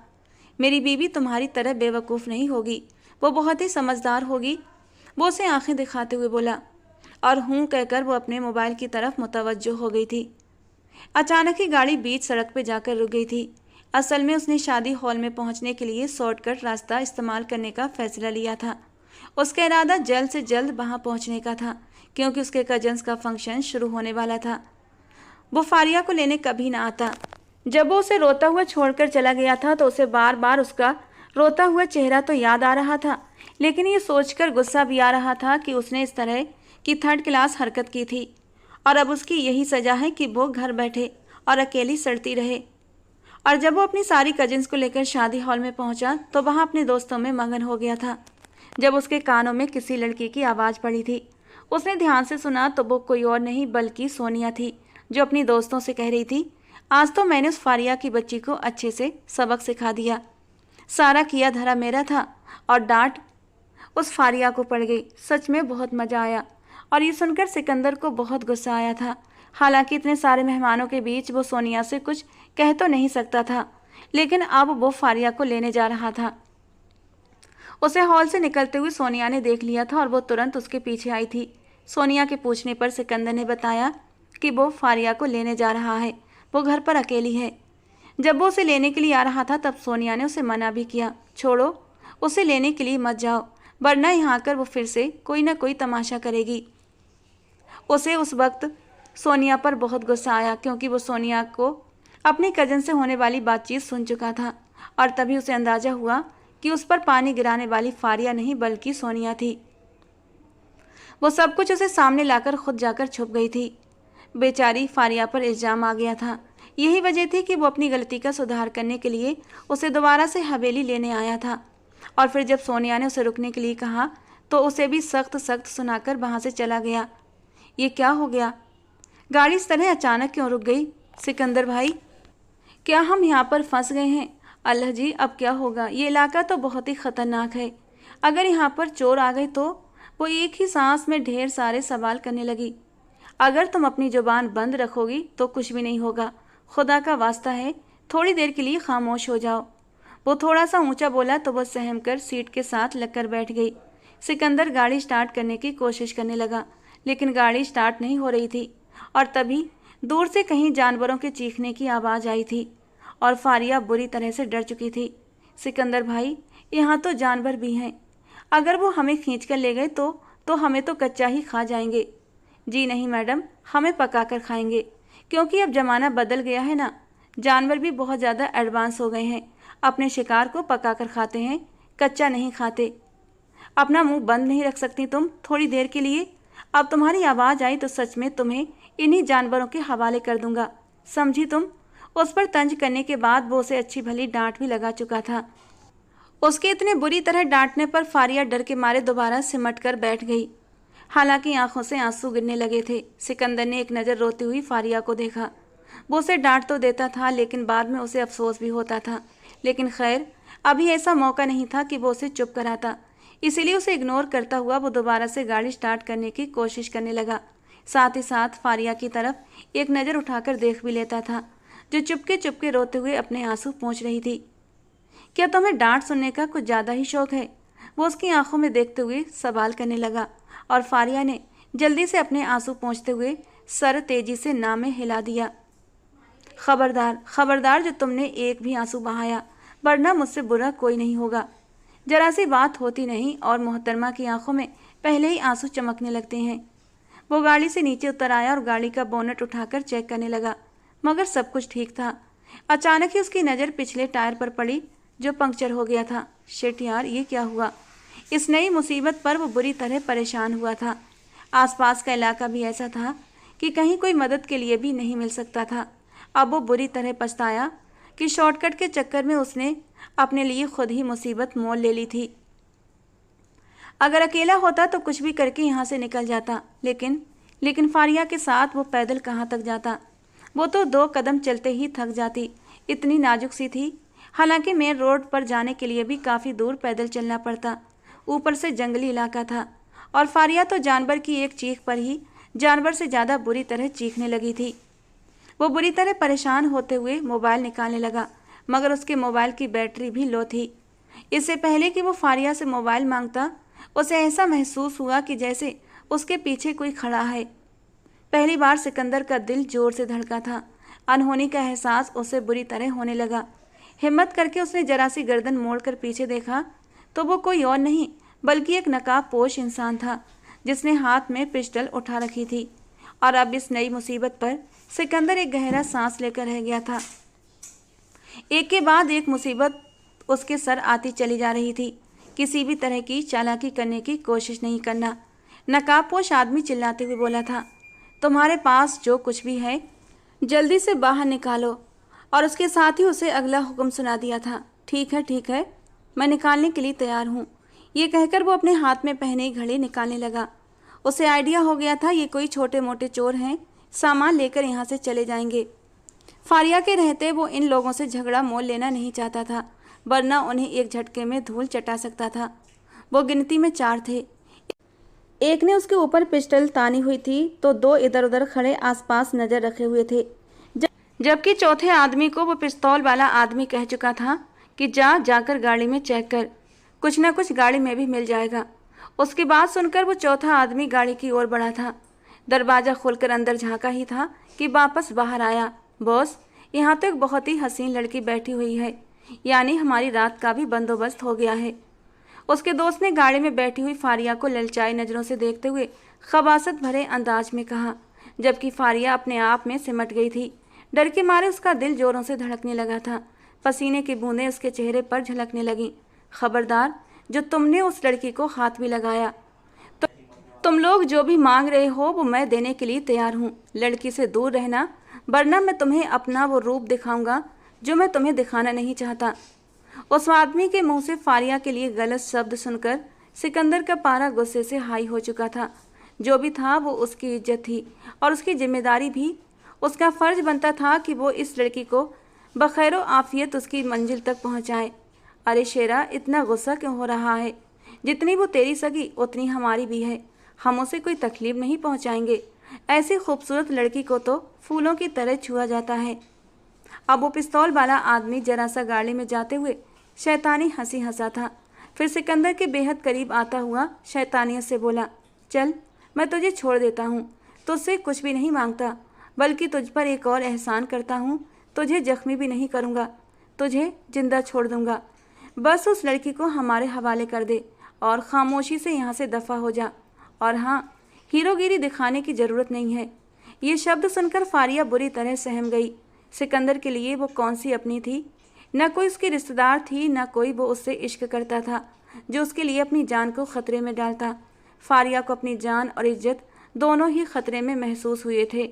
मेरी बीवी तुम्हारी तरह बेवकूफ़ नहीं होगी, वो बहुत ही समझदार होगी। वो उसे आंखें दिखाते हुए बोला, और हूँ कहकर वो अपने मोबाइल की तरफ मुतवज्जो हो गई थी। अचानक ही गाड़ी बीच सड़क पर जाकर रुक गई थी। असल में उसने शादी हॉल में पहुंचने के लिए शॉर्टकट रास्ता इस्तेमाल करने का फैसला लिया था। उसका इरादा जल्द से जल्द वहां पहुंचने का था, क्योंकि उसके कजन्स का फंक्शन शुरू होने वाला था। वो फारिया को लेने कभी ना आता। जब वो उसे रोता हुआ छोड़कर चला गया था तो उसे बार बार उसका रोता हुआ चेहरा तो याद आ रहा था, लेकिन ये सोचकर गुस्सा भी आ रहा था कि उसने इस तरह की 3rd क्लास हरकत की थी, और अब उसकी यही सज़ा है कि वो घर बैठे और अकेली सड़ती रहे। और जब वो अपनी सारी कजिन्स को लेकर शादी हॉल में पहुंचा तो वहां अपने दोस्तों में मगन हो गया था। जब उसके कानों में किसी लड़की की आवाज़ पड़ी थी, उसने ध्यान से सुना तो वो कोई और नहीं बल्कि सोनिया थी, जो अपनी दोस्तों से कह रही थी, आज तो मैंने उस फारिया की बच्ची को अच्छे से सबक सिखा दिया। सारा किया धरा मेरा था और डांट उस फारिया को पड़ गई। सच में बहुत मज़ा आया। और ये सुनकर सिकंदर को बहुत गुस्सा आया था। हालांकि इतने सारे मेहमानों के बीच वो सोनिया से कुछ कह तो नहीं सकता था, लेकिन अब वो फारिया को लेने जा रहा था। उसे हॉल से निकलते हुए सोनिया ने देख लिया था और वो तुरंत उसके पीछे आई थी। सोनिया के पूछने पर सिकंदर ने बताया कि वो फारिया को लेने जा रहा है, वो घर पर अकेली है। जब वो उसे लेने के लिए आ रहा था तब सोनिया ने उसे मना भी किया, छोड़ो, उसे लेने के लिए मत जाओ, वरना यहाँ आकर वो फिर से कोई ना कोई तमाशा करेगी। उसे उस वक्त सोनिया पर बहुत गुस्सा आया, क्योंकि वो सोनिया को अपनी कजन से होने वाली बातचीत सुन चुका था, और तभी उसे अंदाजा हुआ कि उस पर पानी गिराने वाली फारिया नहीं बल्कि सोनिया थी। वो सब कुछ उसे सामने लाकर खुद जाकर छुप गई थी। बेचारी फारिया पर इल्ज़ाम आ गया था। यही वजह थी कि वो अपनी गलती का सुधार करने के लिए उसे दोबारा से हवेली लेने आया था। और फिर जब सोनिया ने उसे रुकने के लिए कहा तो उसे भी सख्त सख्त सुनाकर वहाँ से चला गया। ये क्या हो गया? गाड़ी इस तरह अचानक क्यों रुक गई? सिकंदर भाई, क्या हम यहाँ पर फंस गए हैं? अल्लाह जी, अब क्या होगा? ये इलाका तो बहुत ही ख़तरनाक है। अगर यहाँ पर चोर आ गए तो? वो एक ही सांस में ढेर सारे सवाल करने लगी। अगर तुम अपनी ज़ुबान बंद रखोगी तो कुछ भी नहीं होगा। खुदा का वास्ता है, थोड़ी देर के लिए खामोश हो जाओ। वो थोड़ा सा ऊंचा बोला तो वह सहम कर सीट के साथ लगकर बैठ गई। सिकंदर गाड़ी स्टार्ट करने की कोशिश करने लगा, लेकिन गाड़ी स्टार्ट नहीं हो रही थी। और तभी दूर से कहीं जानवरों के चीखने की आवाज़ आई थी और फारिया बुरी तरह से डर चुकी थी। सिकंदर भाई, यहाँ तो जानवर भी हैं, अगर वो हमें खींच कर ले गए तो हमें तो कच्चा ही खा जाएंगे। जी नहीं मैडम, हमें पका कर खाएंगे, क्योंकि अब ज़माना बदल गया है ना। जानवर भी बहुत ज़्यादा एडवांस हो गए हैं, अपने शिकार को पका कर खाते हैं, कच्चा नहीं खाते। अपना मुंह बंद नहीं रख सकती तुम थोड़ी देर के लिए? अब तुम्हारी आवाज़ आई तो सच में तुम्हें इन्हीं जानवरों के हवाले कर दूंगा, समझी तुम? उस पर तंज करने के बाद वो उसे अच्छी भली डांट भी लगा चुका था। उसके इतने बुरी तरह डांटने पर फारिया डर के मारे दोबारा सिमट कर बैठ गई। हालांकि आंखों से आंसू गिरने लगे थे। सिकंदर ने एक नज़र रोती हुई फारिया को देखा। वो उसे डांट तो देता था, लेकिन बाद में उसे अफसोस भी होता था। लेकिन खैर, अभी ऐसा मौका नहीं था कि वो उसे चुप कराता, इसीलिए उसे इग्नोर करता हुआ वो दोबारा से गाड़ी स्टार्ट करने की कोशिश करने लगा। साथ ही साथ फारिया की तरफ एक नज़र उठाकर देख भी लेता था, जो चुपके चुपके रोते हुए अपने आंसू पोंछ रही थी। क्या तुम्हें डांट सुनने का कुछ ज़्यादा ही शौक है? वो उसकी आंखों में देखते हुए सवाल करने लगा, और फारिया ने जल्दी से अपने आंसू पोंछते हुए सर तेजी से ना में हिला दिया। खबरदार, खबरदार, जो तुमने एक भी आंसू बहाया, वरना मुझसे बुरा कोई नहीं होगा। जरा सी बात होती नहीं और मोहतरमा की आंखों में पहले ही आंसू चमकने लगते हैं। वो गाड़ी से नीचे उतर आया और गाड़ी का बोनट उठाकर चेक करने लगा, मगर सब कुछ ठीक था। अचानक ही उसकी नज़र पिछले टायर पर पड़ी, जो पंक्चर हो गया था। शिट यार, ये क्या हुआ? इस नई मुसीबत पर वो बुरी तरह परेशान हुआ था। आसपास का इलाका भी ऐसा था कि कहीं कोई मदद के लिए भी नहीं मिल सकता था। अब वो बुरी तरह पछताया कि शॉर्टकट के चक्कर में उसने अपने लिए खुद ही मुसीबत मोल ले ली थी। अगर अकेला होता तो कुछ भी करके यहाँ से निकल जाता, लेकिन फारिया के साथ वो पैदल कहाँ तक जाता? वो तो 2 कदम चलते ही थक जाती, इतनी नाजुक सी थी। हालांकि मेन रोड पर जाने के लिए भी काफ़ी दूर पैदल चलना पड़ता, ऊपर से जंगली इलाका था, और फारिया तो जानवर की एक चीख पर ही जानवर से ज़्यादा बुरी तरह चीखने लगी थी। वो बुरी तरह परेशान होते हुए मोबाइल निकालने लगा, मगर उसके मोबाइल की बैटरी भी लो थी। इससे पहले कि वो फारिया से मोबाइल मांगता, उसे ऐसा महसूस हुआ कि जैसे उसके पीछे कोई खड़ा है। पहली बार सिकंदर का दिल जोर से धड़का था। अनहोनी का एहसास उसे बुरी तरह होने लगा। हिम्मत करके उसने जरा सी गर्दन मोड़कर पीछे देखा तो वो कोई और नहीं बल्कि एक नकाबपोश इंसान था, जिसने हाथ में पिस्टल उठा रखी थी। और अब इस नई मुसीबत पर सिकंदर एक गहरा सांस लेकर रह गया था। एक के बाद एक मुसीबत उसके सर आती चली जा रही थी। किसी भी तरह की चालाकी करने की कोशिश नहीं करना। नकाबपोश आदमी चिल्लाते हुए बोला था, तुम्हारे पास जो कुछ भी है जल्दी से बाहर निकालो। और उसके साथ ही उसे अगला हुक्म सुना दिया था, ठीक है, मैं निकालने के लिए तैयार हूँ। ये कहकर वो अपने हाथ में पहने घड़ी निकालने लगा। उसे आइडिया हो गया था ये कोई छोटे मोटे चोर हैं, सामान लेकर यहाँ से चले जाएंगे। फारिया के रहते वो इन लोगों से झगड़ा मोल लेना नहीं चाहता था, वरना उन्हें एक झटके में धूल चटा सकता था। वो गिनती में 4 थे। एक ने उसके ऊपर पिस्टल तानी हुई थी तो 2 इधर उधर खड़े आसपास नज़र रखे हुए थे, जबकि चौथे आदमी को वो पिस्तौल वाला आदमी कह चुका था कि जाकर गाड़ी में चेक कर, कुछ ना कुछ गाड़ी में भी मिल जाएगा। उसकी बात सुनकर वो चौथा आदमी गाड़ी की ओर बढ़ा था। दरवाज़ा खोलकर अंदर झांका ही था कि वापस बाहर आया, बॉस, यहाँ तो एक बहुत ही हसीन लड़की बैठी हुई है, यानी हमारी रात का भी बंदोबस्त हो गया है। उसके दोस्त ने गाड़ी में बैठी हुई फारिया को ललचाई नज़रों से देखते हुए खबासत भरे अंदाज में कहा, जबकि फारिया अपने आप में सिमट गई थी। डर के मारे उसका दिल जोरों से धड़कने लगा था। पसीने की बूंदें उसके चेहरे पर झलकने लगीं। खबरदार, जो तुमने उस लड़की को हाथ भी लगाया तो तुम लोग जो भी मांग रहे हो वो मैं देने के लिए तैयार हूँ। लड़की से दूर रहना, वरना मैं तुम्हें अपना वो रूप दिखाऊंगा जो मैं तुम्हें दिखाना नहीं चाहता। उस आदमी के मुंह से फारिया के लिए गलत शब्द सुनकर सिकंदर का पारा गुस्से से हाई हो चुका था। जो भी था वो उसकी इज्जत थी और उसकी जिम्मेदारी भी। उसका फर्ज बनता था कि वो इस लड़की को बखैरो आफियत उसकी मंजिल तक पहुंचाए। अरे शेरा, इतना गुस्सा क्यों हो रहा है? जितनी वो तेरी सगी उतनी हमारी भी है। हम उसे कोई तकलीफ नहीं पहुंचाएंगे। ऐसी खूबसूरत लड़की को तो फूलों की तरह छुआ जाता है। अब वो पिस्तौल वाला आदमी जरा सा गाड़ी में जाते हुए शैतानी हंसी हंसा था। फिर सिकंदर के बेहद करीब आता हुआ शैतानियत से बोला, चल मैं तुझे छोड़ देता हूँ, तुझसे कुछ भी नहीं मांगता, बल्कि तुझ पर एक और एहसान करता हूँ, तुझे जख्मी भी नहीं करूँगा, तुझे जिंदा छोड़ दूँगा। बस उस लड़की को हमारे हवाले कर दे और खामोशी से यहाँ से दफ़ा हो जा। और हाँ, हीरोगिरी दिखाने की ज़रूरत नहीं है। ये शब्द सुनकर फारिया बुरी तरह सहम गई। सिकंदर के लिए वो कौन सी अपनी थी? न कोई उसकी रिश्तेदार थी, न कोई वो उससे इश्क करता था जो उसके लिए अपनी जान को ख़तरे में डालता। फारिया को अपनी जान और इज्जत दोनों ही ख़तरे में महसूस हुए थे,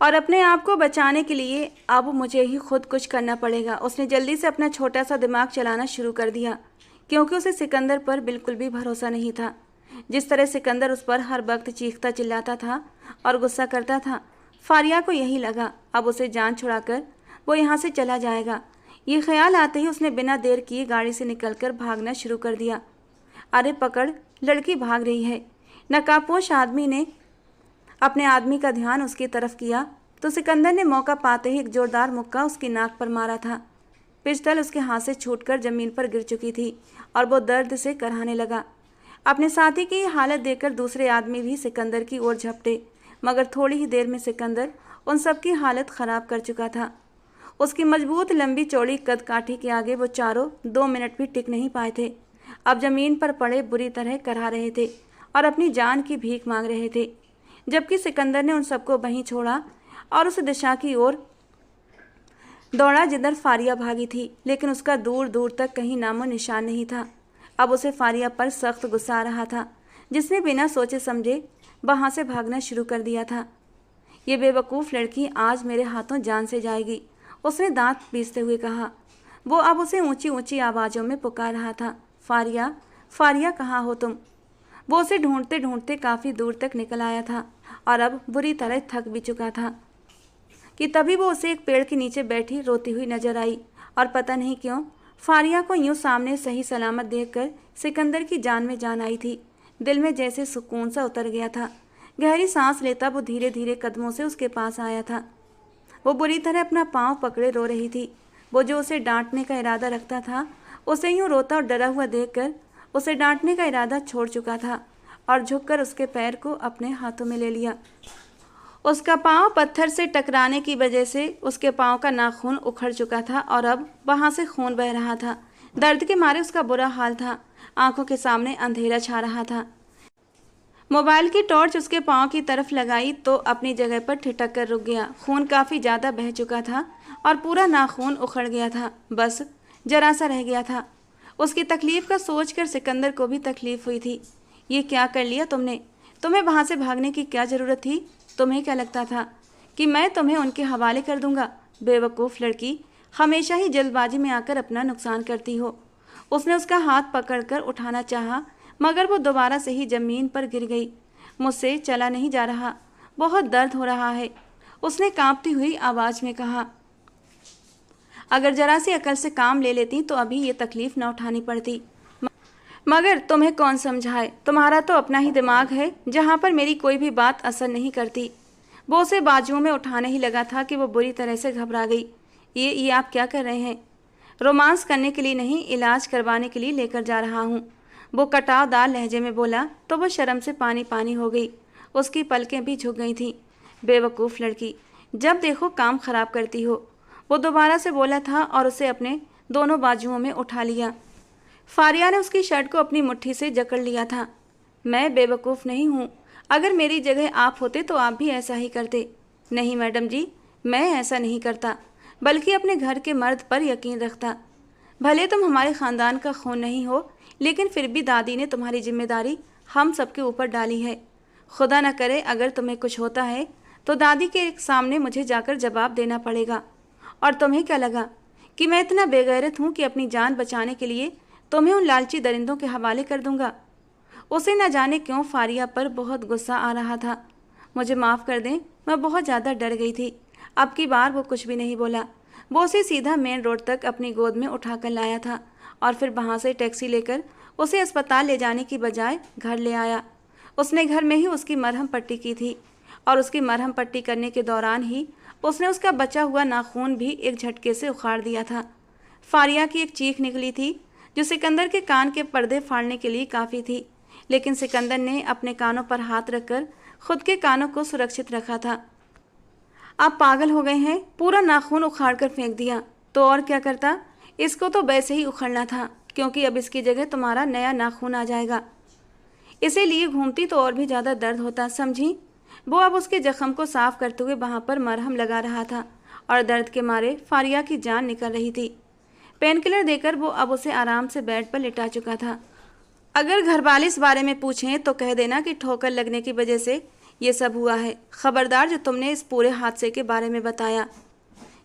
और अपने आप को बचाने के लिए अब मुझे ही खुद कुछ करना पड़ेगा। उसने जल्दी से अपना छोटा सा दिमाग चलाना शुरू कर दिया, क्योंकि उसे सिकंदर पर बिल्कुल भी भरोसा नहीं था। जिस तरह सिकंदर उस पर हर वक्त चीखता चिल्लाता था और गुस्सा करता था, फारिया को यही लगा अब उसे जान छुड़ाकर वो यहाँ से चला जाएगा। ये ख्याल आते ही उसने बिना देर किए गाड़ी से निकलकर भागना शुरू कर दिया। अरे पकड़, लड़की भाग रही है। नकाबपोश आदमी ने अपने आदमी का ध्यान उसकी तरफ किया तो सिकंदर ने मौका पाते ही एक जोरदार मुक्का उसकी नाक पर मारा था। पिस्टल उसके हाथ से छूटकर जमीन पर गिर चुकी थी और वो दर्द से कराहने लगा। अपने साथी की हालत देखकर दूसरे आदमी भी सिकंदर की ओर झपटे, मगर थोड़ी ही देर में सिकंदर उन सब की हालत ख़राब कर चुका था। उसकी मजबूत लंबी चौड़ी कद काठी के आगे वो चारों 2 मिनट भी टिक नहीं पाए थे। अब ज़मीन पर पड़े बुरी तरह करा रहे थे और अपनी जान की भीख मांग रहे थे, जबकि सिकंदर ने उन सबको वहीं छोड़ा और उस दिशा की ओर दौड़ा जिधर फारिया भागी थी, लेकिन उसका दूर दूर तक कहीं नामो निशान नहीं था। अब उसे फारिया पर सख्त गुस्सा आ रहा था, जिसने बिना सोचे समझे वहाँ से भागना शुरू कर दिया था। ये बेवकूफ़ लड़की आज मेरे हाथों जान से जाएगी, उसने दांत पीसते हुए कहा। वो अब उसे ऊंची ऊंची आवाज़ों में पुकार रहा था, फारिया, फारिया कहाँ हो तुम? वो उसे ढूंढते ढूंढते काफ़ी दूर तक निकल आया था और अब बुरी तरह थक भी चुका था कि तभी वो उसे एक पेड़ के नीचे बैठी रोती हुई नजर आई। और पता नहीं क्यों फारिया को यूं सामने सही सलामत देखकर सिकंदर की जान में जान आई थी। दिल में जैसे सुकून सा उतर गया था। गहरी सांस लेता वो धीरे धीरे कदमों से उसके पास आया था। वो बुरी तरह अपना पाँव पकड़े रो रही थी। वो जो उसे डांटने का इरादा रखता था, उसे यूं रोता और डरा हुआ देखकर उसे डांटने का इरादा छोड़ चुका था और झुककर उसके पैर को अपने हाथों में ले लिया। उसका पाँव पत्थर से टकराने की वजह से उसके पाँव का नाखून उखड़ चुका था और अब वहाँ से खून बह रहा था। दर्द के मारे उसका बुरा हाल था। आंखों के सामने अंधेरा छा रहा था। मोबाइल की टॉर्च उसके पाँव की तरफ लगाई तो अपनी जगह पर ठिठक कर रुक गया। खून काफ़ी ज़्यादा बह चुका था और पूरा नाखून उखड़ गया था, बस जरा सा रह गया था। उसकी तकलीफ़ का सोचकर सिकंदर को भी तकलीफ़ हुई थी। ये क्या कर लिया तुमने? तुम्हें वहाँ से भागने की क्या ज़रूरत थी? तुम्हें क्या लगता था कि मैं तुम्हें उनके हवाले कर दूंगा? बेवकूफ़ लड़की, हमेशा ही जल्दबाजी में आकर अपना नुकसान करती हो। उसने उसका हाथ पकड़कर उठाना चाहा, मगर वो दोबारा से ही ज़मीन पर गिर गई। मुझसे चला नहीं जा रहा, बहुत दर्द हो रहा है, उसने कांपती हुई आवाज़ में कहा। अगर जरा सी अकल से काम ले लेती तो अभी ये तकलीफ़ न उठानी पड़ती, मगर तुम्हें कौन समझाए? तुम्हारा तो अपना ही दिमाग है जहाँ पर मेरी कोई भी बात असर नहीं करती। वो उसे बाजुओं में उठाने ही लगा था कि वो बुरी तरह से घबरा गई। ये आप क्या कर रहे हैं? रोमांस करने के लिए नहीं, इलाज करवाने के लिए लेकर जा रहा हूँ, वो कटावदार लहजे में बोला तो वो शर्म से पानी पानी हो गई। उसकी पलकें भी झुक गई थीं। बेवकूफ़ लड़की, जब देखो काम ख़राब करती हो, वो दोबारा से बोला था और उसे अपने दोनों बाजुओं में उठा लिया। फारिया ने उसकी शर्ट को अपनी मुट्ठी से जकड़ लिया था। मैं बेवकूफ़ नहीं हूँ, अगर मेरी जगह आप होते तो आप भी ऐसा ही करते। नहीं मैडम जी, मैं ऐसा नहीं करता, बल्कि अपने घर के मर्द पर यकीन रखता। भले तुम हमारे ख़ानदान का खून नहीं हो, लेकिन फिर भी दादी ने तुम्हारी जिम्मेदारी हम सबके ऊपर डाली है। खुदा न करे अगर तुम्हें कुछ होता है तो दादी के सामने मुझे जाकर जवाब देना पड़ेगा। और तुम्हें क्या लगा कि मैं इतना बेगैरत हूँ कि अपनी जान बचाने के लिए तुम्हें उन लालची दरिंदों के हवाले कर दूंगा? उसे न जाने क्यों फारिया पर बहुत गुस्सा आ रहा था। मुझे माफ़ कर दें, मैं बहुत ज़्यादा डर गई थी। अब की बार वो कुछ भी नहीं बोला। वो उसे सीधा मेन रोड तक अपनी गोद में उठाकर लाया था और फिर वहाँ से टैक्सी लेकर उसे अस्पताल ले जाने की बजाय घर ले आया। उसने घर में ही उसकी मरहम पट्टी की थी और उसकी मरहम पट्टी करने के दौरान ही उसने उसका बचा हुआ नाखून भी एक झटके से उखाड़ दिया था। फारिया की एक चीख निकली थी जो सिकंदर के कान के पर्दे फाड़ने के लिए काफ़ी थी। लेकिन सिकंदर ने अपने कानों पर हाथ रखकर खुद के कानों को सुरक्षित रखा था। आप पागल हो गए हैं? पूरा नाखून उखाड़ कर फेंक दिया। तो और क्या करता? इसको तो वैसे ही उखड़ना था, क्योंकि अब इसकी जगह तुम्हारा नया नाखून आ जाएगा। इसे लिए घूमती तो और भी ज़्यादा दर्द होता, समझी? वो अब उसके जख्म को साफ करते हुए वहाँ पर मरहम लगा रहा था और दर्द के मारे फारिया की जान निकल रही थी। पेन किलर देकर वो अब उसे आराम से बेड पर लिटा चुका था। अगर घरवाले इस बारे में पूछें तो कह देना कि ठोकर लगने की वजह से ये सब हुआ है। खबरदार जो तुमने इस पूरे हादसे के बारे में बताया।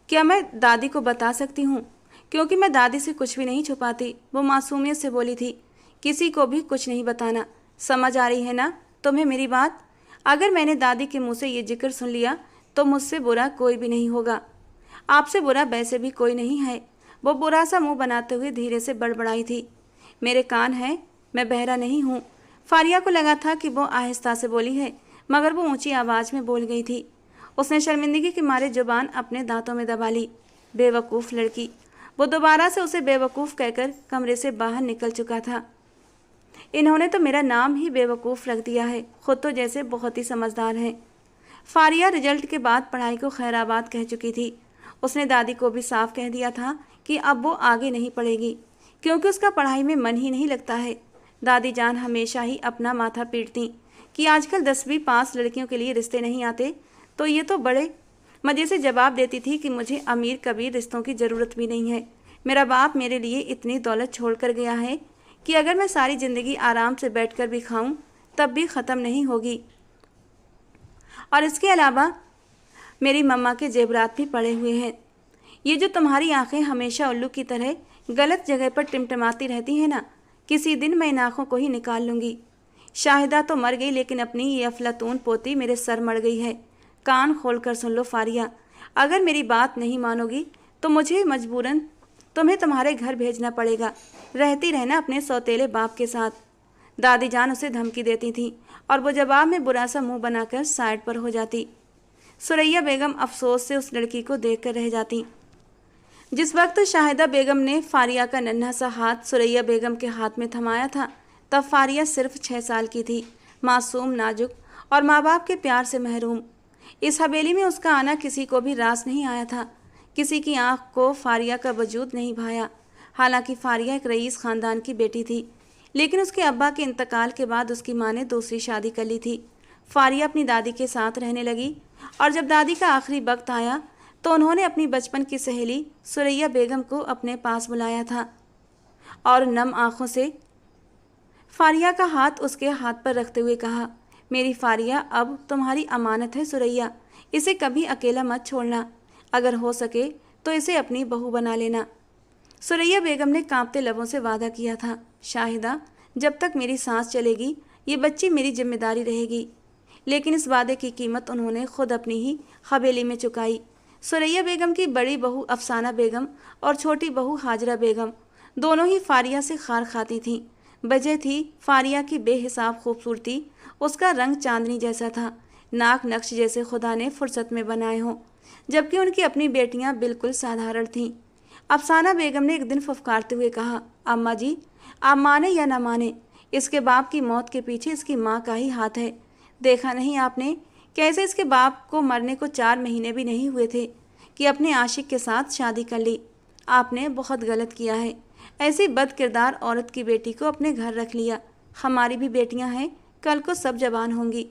क्या मैं दादी को बता सकती हूँ? क्योंकि मैं दादी से कुछ भी नहीं छुपाती, वो मासूमियत से बोली थी। किसी को भी कुछ नहीं बताना। समझ आ रही है ना तुम्हें मेरी बात? अगर मैंने दादी के मुंह से ये जिक्र सुन लिया तो मुझसे बुरा कोई भी नहीं होगा। आपसे बुरा वैसे भी कोई नहीं है। वो बुरा सा मुंह बनाते हुए धीरे से बड़बड़ाई थी। मेरे कान हैं, मैं बहरा नहीं हूँ। फारिया को लगा था कि वो आहिस्ता से बोली है, मगर वो ऊंची आवाज़ में बोल गई थी। उसने शर्मिंदगी के मारे जुबान अपने दांतों में दबा ली। बेवकूफ़ लड़की। वो दोबारा से उसे बेवकूफ़ कहकर कमरे से बाहर निकल चुका था। इन्होंने तो मेरा नाम ही बेवकूफ़ रख दिया है। खुद तो जैसे बहुत ही समझदार हैं। फारिया रिजल्ट के बाद पढ़ाई को खैराबाद कह चुकी थी। उसने दादी को भी साफ कह दिया था कि अब वो आगे नहीं पढ़ेगी, क्योंकि उसका पढ़ाई में मन ही नहीं लगता है। दादी जान हमेशा ही अपना माथा पीटती कि आजकल 10वीं पास लड़कियों के लिए रिश्ते नहीं आते, तो ये तो बड़े मज़े से जवाब देती थी कि मुझे अमीर कबीर रिश्तों की ज़रूरत भी नहीं है। मेरा बाप मेरे लिए इतनी दौलत छोड़ कर गया है कि अगर मैं सारी ज़िंदगी आराम से बैठकर भी खाऊं तब भी ख़त्म नहीं होगी। और इसके अलावा मेरी मम्मा के जेवरात भी पड़े हुए हैं। ये जो तुम्हारी आंखें हमेशा उल्लू की तरह गलत जगह पर टिमटिमाती रहती हैं ना, किसी दिन मैं इन आँखों को ही निकाल लूँगी। शाहिदा तो मर गई, लेकिन अपनी ये अफलातून पोती मेरे सर मड़ गई है। कान खोल कर सुन लो फारिया, अगर मेरी बात नहीं मानोगी तो मुझे मजबूरन तुम्हें तुम्हारे घर भेजना पड़ेगा। रहती रहना अपने सौतेले बाप के साथ। दादी जान उसे धमकी देती थी और वो जवाब में बुरा सा मुंह बनाकर साइड पर हो जाती। सुरैया बेगम अफसोस से उस लड़की को देखकर रह जाती। जिस वक्त शाहिदा बेगम ने फारिया का नन्हा सा हाथ सुरैया बेगम के हाथ में थमाया था, तब फारिया सिर्फ 6 साल की थी, मासूम, नाजुक और माँ बाप के प्यार से महरूम। इस हवेली में उसका आना किसी को भी रास नहीं आया था। किसी की आंख को फारिया का वजूद नहीं भाया। हालांकि फारिया एक रईस ख़ानदान की बेटी थी, लेकिन उसके अब्बा के इंतकाल के बाद उसकी माँ ने दूसरी शादी कर ली थी। फारिया अपनी दादी के साथ रहने लगी और जब दादी का आखिरी वक्त आया तो उन्होंने अपनी बचपन की सहेली सुरैया बेगम को अपने पास बुलाया था और नम आँखों से फारिया का हाथ उसके हाथ पर रखते हुए कहा, मेरी फारिया अब तुम्हारी अमानत है सुरैया, इसे कभी अकेला मत छोड़ना। अगर हो सके तो इसे अपनी बहू बना लेना। सुरैया बेगम ने कांपते लबों से वादा किया था, शाहिदा, जब तक मेरी सांस चलेगी ये बच्ची मेरी जिम्मेदारी रहेगी। लेकिन इस वादे की कीमत उन्होंने खुद अपनी ही हवेली में चुकाई। सुरैया बेगम की बड़ी बहू अफसाना बेगम और छोटी बहू हाजरा बेगम दोनों ही फारिया से खार खाती थीं। वजह थी फारिया की बेहिसाब खूबसूरती। उसका रंग चांदनी जैसा था, नाक नक्श जैसे खुदा ने फुर्सत में बनाए हों, जबकि उनकी अपनी बेटियां बिल्कुल साधारण थीं। अफसाना बेगम ने एक दिन फुफकारते हुए कहा, अम्मा जी, आप माने या ना माने, इसके बाप की मौत के पीछे इसकी माँ का ही हाथ है। देखा नहीं आपने कैसे इसके बाप को मरने को 4 महीने भी नहीं हुए थे कि अपने आशिक के साथ शादी कर ली। आपने बहुत गलत किया है, ऐसी बदकिरदार औरत की बेटी को अपने घर रख लिया। हमारी भी बेटियां हैं, कल को सब जवान होंगी।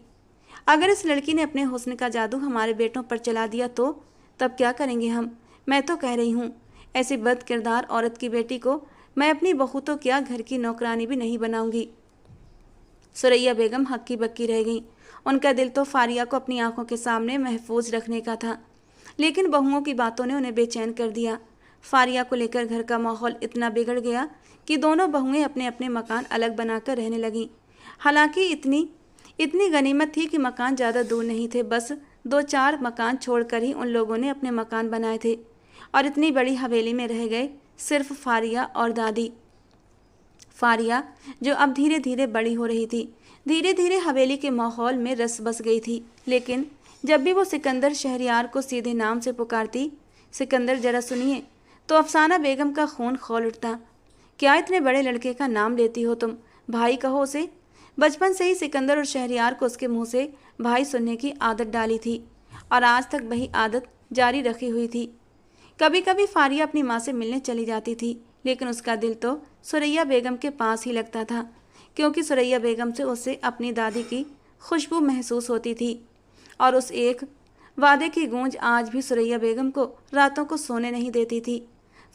अगर इस लड़की ने अपने हुस्न का जादू हमारे बेटों पर चला दिया तो तब क्या करेंगे हम? मैं तो कह रही हूँ, ऐसी बदकिरदार औरत की बेटी को मैं अपनी बहू तो क्या घर की नौकरानी भी नहीं बनाऊंगी। सुरैया बेगम हक्की बक्की रह गई। उनका दिल तो फारिया को अपनी आंखों के सामने महफूज रखने का था, लेकिन बहुओं की बातों ने उन्हें बेचैन कर दिया। फारिया को लेकर घर का माहौल इतना बिगड़ गया कि दोनों बहुएं अपने अपने मकान अलग बनाकर रहने लगीं। हालांकि इतनी गनीमत थी कि मकान ज़्यादा दूर नहीं थे, बस 2-4 मकान छोड़कर ही उन लोगों ने अपने मकान बनाए थे और इतनी बड़ी हवेली में रह गए सिर्फ फारिया और दादी। फारिया जो अब धीरे धीरे बड़ी हो रही थी, धीरे धीरे हवेली के माहौल में रस बस गई थी। लेकिन जब भी वो सिकंदर शहरियार को सीधे नाम से पुकारती, सिकंदर जरा सुनिए, तो अफसाना बेगम का खून खौल उठता। क्या इतने बड़े लड़के का नाम लेती हो तुम? भाई कहो उसे। बचपन से ही सिकंदर और शहरयार को उसके मुंह से भाई सुनने की आदत डाली थी और आज तक वही आदत जारी रखी हुई थी। कभी कभी फारिया अपनी माँ से मिलने चली जाती थी, लेकिन उसका दिल तो सुरैया बेगम के पास ही लगता था, क्योंकि सुरैया बेगम से उसे अपनी दादी की खुशबू महसूस होती थी। और उस एक वादे की गूंज आज भी सुरैया बेगम को रातों को सोने नहीं देती थी।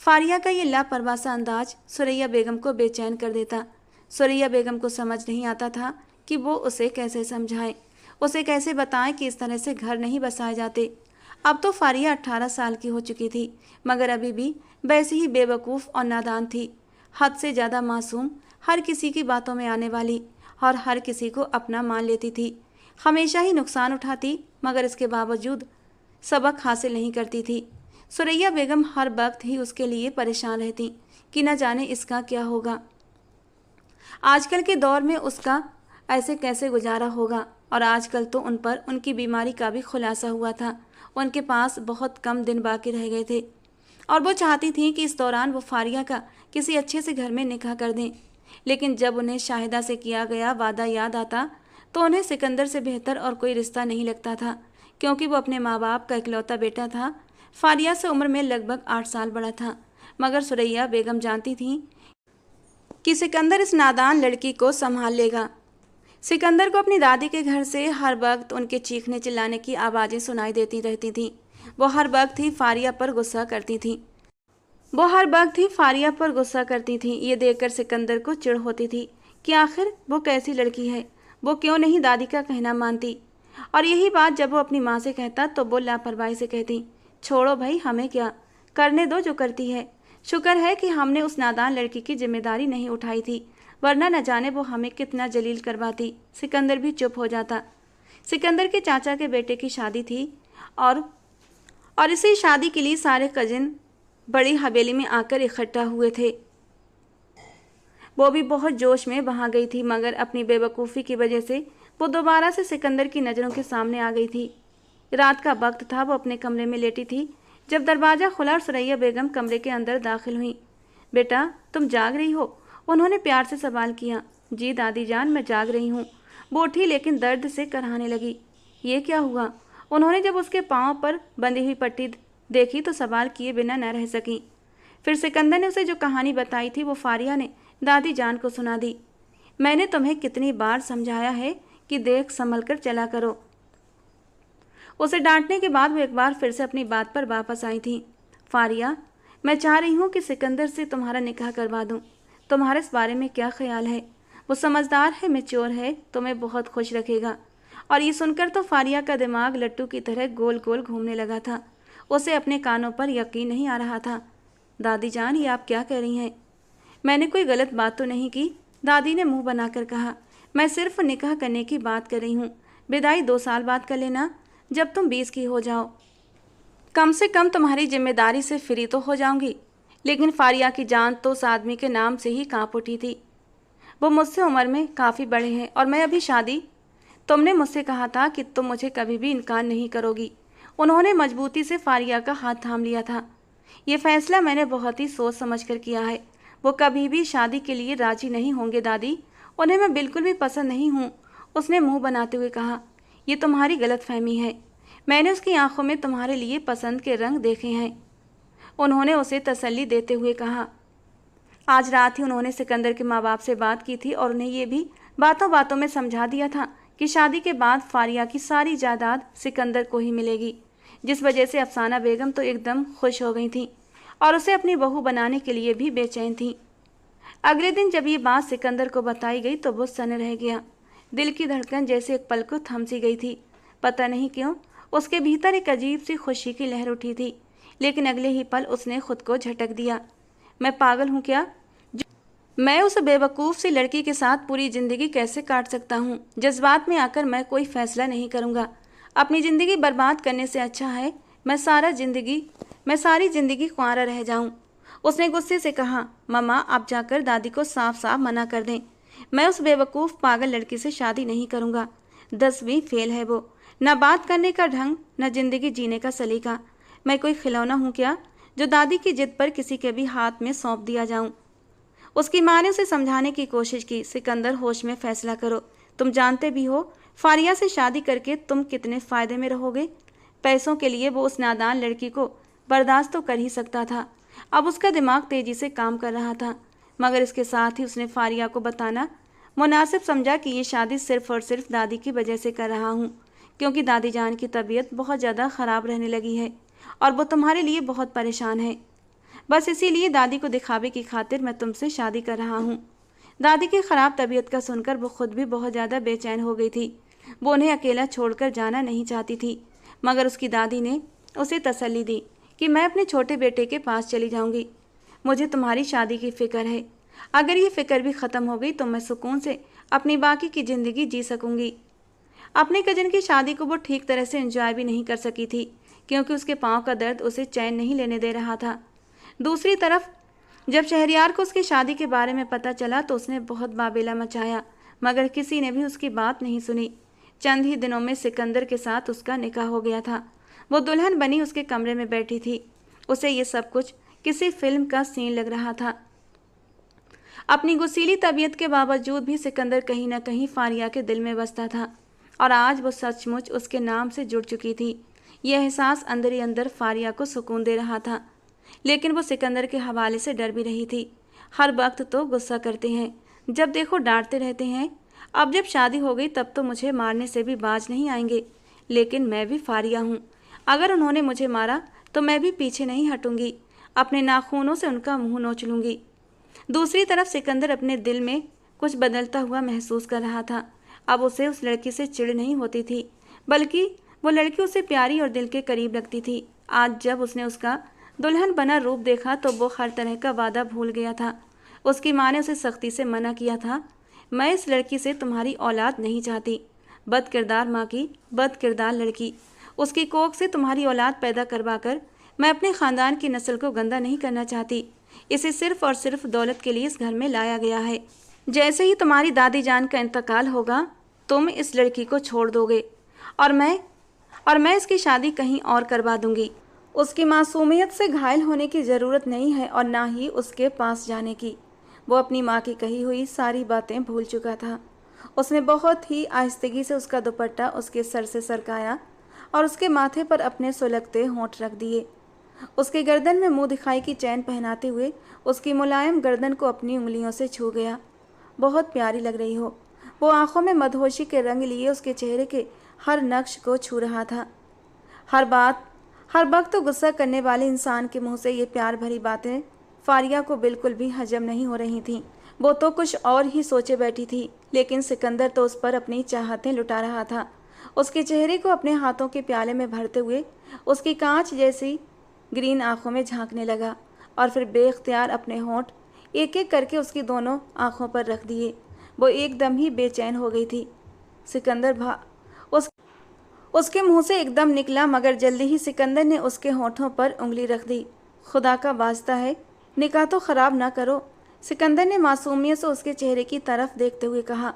फारिया का ये लापरवाह सा अंदाज सुरैया बेगम को बेचैन कर देता। सुरैया बेगम को समझ नहीं आता था कि वो उसे कैसे समझाए, उसे कैसे बताएं कि इस तरह से घर नहीं बसाए जाते। अब तो फारिया 18 साल की हो चुकी थी, मगर अभी भी वैसी ही बेवकूफ़ और नादान थी, हद से ज़्यादा मासूम, हर किसी की बातों में आने वाली और हर किसी को अपना मान लेती थी। हमेशा ही नुकसान उठाती, मगर इसके बावजूद सबक हासिल नहीं करती थी। सुरैया बेगम हर वक्त ही उसके लिए परेशान रहती कि न जाने इसका क्या होगा, आजकल के दौर में उसका ऐसे कैसे गुजारा होगा। और आजकल तो उन पर उनकी बीमारी का भी खुलासा हुआ था। उनके पास बहुत कम दिन बाकी रह गए थे और वो चाहती थी कि इस दौरान वो फारिया का किसी अच्छे से घर में निकाह कर दें। लेकिन जब उन्हें शाहिदा से किया गया वादा याद आता तो उन्हें सिकंदर से बेहतर और कोई रिश्ता नहीं लगता था, क्योंकि वो अपने माँ बाप का इकलौता बेटा था। फारिया से उम्र में लगभग 8 साल बड़ा था, मगर सुरैया बेगम जानती थी कि सिकंदर इस नादान लड़की को संभाल लेगा। सिकंदर को अपनी दादी के घर से हर वक्त उनके चीखने चिल्लाने की आवाज़ें सुनाई देती रहती थीं। वो हर वक्त ही फारिया पर गुस्सा करती थी। ये देखकर सिकंदर को चिढ़ होती थी कि आखिर वो कैसी लड़की है, वो क्यों नहीं दादी का कहना मानती। और यही बात जब वो अपनी माँ से कहता तो वो लापरवाही से कहती, छोड़ो भाई, हमें क्या, करने दो जो करती है। शुक्र है कि हमने उस नादान लड़की की जिम्मेदारी नहीं उठाई थी, वरना न जाने वो हमें कितना जलील करवाती। सिकंदर भी चुप हो जाता। सिकंदर के चाचा के बेटे की शादी थी और इसी शादी के लिए सारे कजिन बड़ी हवेली में आकर इकट्ठा हुए थे। वो भी बहुत जोश में वहाँ गई थी, मगर अपनी बेवकूफ़ी की वजह से वो दोबारा से सिकंदर की नज़रों के सामने आ गई थी। रात का वक्त था, वो अपने कमरे में लेटी थी जब दरवाज़ा खुला और सुरैया बेगम कमरे के अंदर दाखिल हुई। बेटा, तुम जाग रही हो? उन्होंने प्यार से सवाल किया। जी दादी जान, मैं जाग रही हूँ। वो उठी, लेकिन दर्द से कराहने लगी। ये क्या हुआ? उन्होंने जब उसके पाँव पर बंधी हुई पट्टी देखी तो सवाल किए बिना न रह सकी। फिर सिकंदर ने उसे जो कहानी बताई थी वो फारिया ने दादी जान को सुना दी। मैंने तुम्हें कितनी बार समझाया है कि देख संभल कर चला करो। उसे डांटने के बाद वो एक बार फिर से अपनी बात पर वापस आई थी। फारिया, मैं चाह रही हूँ कि सिकंदर से तुम्हारा निकाह करवा दूँ। तुम्हारे इस बारे में क्या ख्याल है? वो समझदार है, मैच्योर है, तुम्हें बहुत खुश रखेगा। और ये सुनकर तो फारिया का दिमाग लट्टू की तरह गोल गोल घूमने लगा था। उसे अपने कानों पर यकीन नहीं आ रहा था। दादी जान, ये आप क्या कह रही हैं? मैंने कोई गलत बात तो नहीं की, दादी ने मुंह बनाकर कहा। मैं सिर्फ निकाह करने की बात कर रही हूँ। विदाई 2 साल बाद कर लेना, जब तुम 20 की हो जाओ। कम से कम तुम्हारी जिम्मेदारी से फ्री तो हो जाऊंगी। लेकिन फारिया की जान तो उस आदमी के नाम से ही कांप उठी थी। वो मुझसे उम्र में काफ़ी बड़े हैं और मैं अभी शादी। तुमने मुझसे कहा था कि तुम मुझे कभी भी इनकार नहीं करोगी। उन्होंने मजबूती से फारिया का हाथ थाम लिया था। ये फैसला मैंने बहुत ही सोच समझ कर किया है। वो कभी भी शादी के लिए राजी नहीं होंगे दादी, उन्हें मैं बिल्कुल भी पसंद नहीं हूँ। उसने मुंह बनाते हुए कहा। ये तुम्हारी गलतफहमी है। मैंने उसकी आंखों में तुम्हारे लिए पसंद के रंग देखे हैं, उन्होंने उसे तसल्ली देते हुए कहा। आज रात ही उन्होंने सिकंदर के माँ बाप से बात की थी और उन्हें ये भी बातों बातों में समझा दिया था कि शादी के बाद फारिया की सारी जायदाद सिकंदर को ही मिलेगी, जिस वजह से अफसाना बेगम तो एकदम खुश हो गई थी और उसे अपनी बहू बनाने के लिए भी बेचैन थी। अगले दिन जब ये बात सिकंदर को बताई गई तो वो सन रह गया। दिल की धड़कन जैसे एक पल को थम सी गई थी। पता नहीं क्यों उसके भीतर एक अजीब सी खुशी की लहर उठी थी, लेकिन अगले ही पल उसने खुद को झटक दिया। मैं पागल हूँ क्या? मैं उस बेवकूफ़ सी लड़की के साथ पूरी ज़िंदगी कैसे काट सकता हूँ? जज्बात में आकर मैं कोई फ़ैसला नहीं करूँगा। अपनी ज़िंदगी बर्बाद करने से अच्छा है मैं सारी ज़िंदगी कुंवारा रह जाऊँ। उसने गुस्से से कहा। मम्मा, आप जाकर दादी को साफ साफ मना कर दें। मैं उस बेवकूफ़ पागल लड़की से शादी नहीं करूँगा। 10वीं फेल है वो, न बात करने का ढंग, न ज़िंदगी जीने का सलीका। मैं कोई खिलौना हूँ क्या जो दादी की जिद पर किसी के भी हाथ में सौंप दिया जाऊँ? उसकी माँ ने उसे समझाने की कोशिश की, सिकंदर होश में फैसला करो, तुम जानते भी हो फारिया से शादी करके तुम कितने फायदे में रहोगे। पैसों के लिए वो उस नादान लड़की को बर्दाश्त तो कर ही सकता था। अब उसका दिमाग तेजी से काम कर रहा था, मगर इसके साथ ही उसने फारिया को बताना मुनासिब समझा कि ये शादी सिर्फ और सिर्फ दादी की वजह से कर रहा हूँ, क्योंकि दादी जान की तबीयत बहुत ज़्यादा ख़राब रहने लगी है और वो तुम्हारे लिए बहुत परेशान है। बस इसीलिए दादी को दिखावे की खातिर मैं तुमसे शादी कर रहा हूँ। दादी की ख़राब तबीयत का सुनकर वो खुद भी बहुत ज़्यादा बेचैन हो गई थी। वो उन्हें अकेला छोड़कर जाना नहीं चाहती थी, मगर उसकी दादी ने उसे तसल्ली दी कि मैं अपने छोटे बेटे के पास चली जाऊंगी। मुझे तुम्हारी शादी की फ़िक्र है। अगर ये फ़िक्र भी ख़त्म हो गई तो मैं सुकून से अपनी बाकी की ज़िंदगी जी सकूंगी। अपने कजन की शादी को वो ठीक तरह से एंजॉय भी नहीं कर सकी थी, क्योंकि उसके पाँव का दर्द उसे चैन नहीं लेने दे रहा था। दूसरी तरफ जब शहरयार को उसकी शादी के बारे में पता चला तो उसने बहुत बाबेला मचाया, मगर किसी ने भी उसकी बात नहीं सुनी। चंद ही दिनों में सिकंदर के साथ उसका निकाह हो गया था। वो दुल्हन बनी उसके कमरे में बैठी थी। उसे ये सब कुछ किसी फिल्म का सीन लग रहा था। अपनी गुस्सीली तबीयत के बावजूद भी सिकंदर कहीं न कहीं फारिया के दिल में बसता था, और आज वो सचमुच उसके नाम से जुड़ चुकी थी। यह एहसास अंदर ही अंदर फारिया को सुकून दे रहा था, लेकिन वो सिकंदर के हवाले से डर भी रही थी। हर वक्त तो गुस्सा करते हैं, जब देखो डांटते रहते हैं। अब जब शादी हो गई तब तो मुझे मारने से भी बाज नहीं आएंगे, लेकिन मैं भी फारिया हूँ। अगर उन्होंने मुझे मारा तो मैं भी पीछे नहीं हटूंगी, अपने नाखूनों से उनका मुंह नोच लूंगी। दूसरी तरफ सिकंदर अपने दिल में कुछ बदलता हुआ महसूस कर रहा था। अब उसे उस लड़की से चिढ़ नहीं होती थी, बल्कि वो लड़की उसे प्यारी और दिल के करीब लगती थी। आज जब उसने उसका दुल्हन बना रूप देखा तो वो हर तरह का वादा भूल गया था। उसकी माँ ने उसे सख्ती से मना किया था, मैं इस लड़की से तुम्हारी औलाद नहीं चाहती। बद किरदार माँ की बद किरदार लड़की, उसकी कोख से तुम्हारी औलाद पैदा करवाकर मैं अपने ख़ानदान की नस्ल को गंदा नहीं करना चाहती। इसे सिर्फ और सिर्फ दौलत के लिए इस घर में लाया गया है। जैसे ही तुम्हारी दादी जान का इंतकाल होगा तुम इस लड़की को छोड़ दोगे और मैं इसकी शादी कहीं और करवा दूंगी। उसकी मासूमियत से घायल होने की ज़रूरत नहीं है और ना ही उसके पास जाने की। वो अपनी माँ की कही हुई सारी बातें भूल चुका था। उसने बहुत ही आहिस्तगी से उसका दुपट्टा उसके सर से सरकाया और उसके माथे पर अपने सुलगते होंठ रख दिए। उसके गर्दन में मुंह दिखाई की चैन पहनाते हुए उसकी मुलायम गर्दन को अपनी उंगलियों से छू गया। बहुत प्यारी लग रही हो। वो आंखों में मदहोशी के रंग लिए उसके चेहरे के हर नक्श को छू रहा था। हर वक्त तो गुस्सा करने वाले इंसान के मुंह से ये प्यार भरी बातें फारिया को बिल्कुल भी हजम नहीं हो रही थीं। वो तो कुछ और ही सोचे बैठी थी, लेकिन सिकंदर तो उस पर अपनी चाहतें लुटा रहा था। उसके चेहरे को अपने हाथों के प्याले में भरते हुए उसकी कांच जैसी ग्रीन आंखों में झांकने लगा और फिर बेख्तियार अपने होंठ एक एक करके उसकी दोनों आंखों पर रख दिए। वो एकदम ही बेचैन हो गई थी। सिकंदर उसके मुंह से एकदम निकला, मगर जल्दी ही सिकंदर ने उसके होठों पर उंगली रख दी। खुदा का वास्ता है, निकाह तो ख़राब ना करो। सिकंदर ने मासूमियत से उसके चेहरे की तरफ देखते हुए कहा,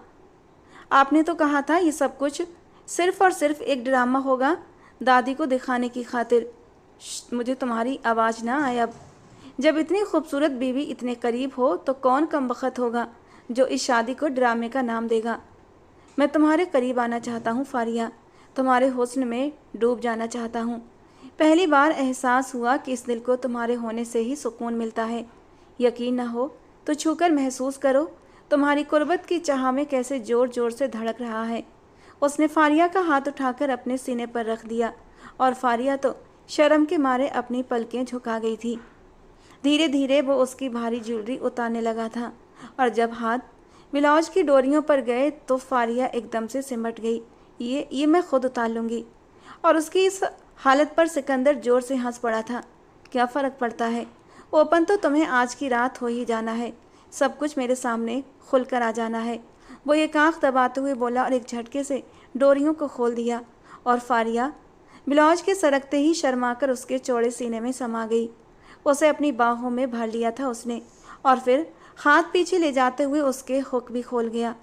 आपने तो कहा था ये सब कुछ सिर्फ और सिर्फ एक ड्रामा होगा, दादी को दिखाने की खातिर। मुझे तुम्हारी आवाज़ ना आए। अब जब इतनी खूबसूरत बीवी इतने करीब हो तो कौन कम बख्त होगा जो इस शादी को ड्रामे का नाम देगा। मैं तुम्हारे करीब आना चाहता हूँ फारिया, तुम्हारे हुस्न में डूब जाना चाहता हूँ। पहली बार एहसास हुआ कि इस दिल को तुम्हारे होने से ही सुकून मिलता है। यकीन ना हो तो छूकर महसूस करो, तुम्हारी कुर्बत की चाह में कैसे ज़ोर ज़ोर से धड़क रहा है। उसने फारिया का हाथ उठाकर अपने सीने पर रख दिया और फारिया तो शर्म के मारे अपनी पलकें झुका गई थी। धीरे धीरे वो उसकी भारी ज्वेलरी उतारने लगा था और जब हाथ ब्लाउज की डोरियों पर गए तो फारिया एकदम से सिमट गई। ये मैं खुद उतार लूँगी। और उसकी इस हालत पर सिकंदर ज़ोर से हंस पड़ा था। क्या फ़र्क पड़ता है, ओपन तो तुम्हें आज की रात हो ही जाना है, सब कुछ मेरे सामने खुलकर आ जाना है। वो एक आँख दबाते हुए बोला और एक झटके से डोरियों को खोल दिया और फारिया ब्लाउज के सरकते ही शर्माकर उसके चौड़े सीने में समा गई। उसे अपनी बाहों में भर लिया था उसने और फिर हाथ पीछे ले जाते हुए उसके हुक भी खोल गया।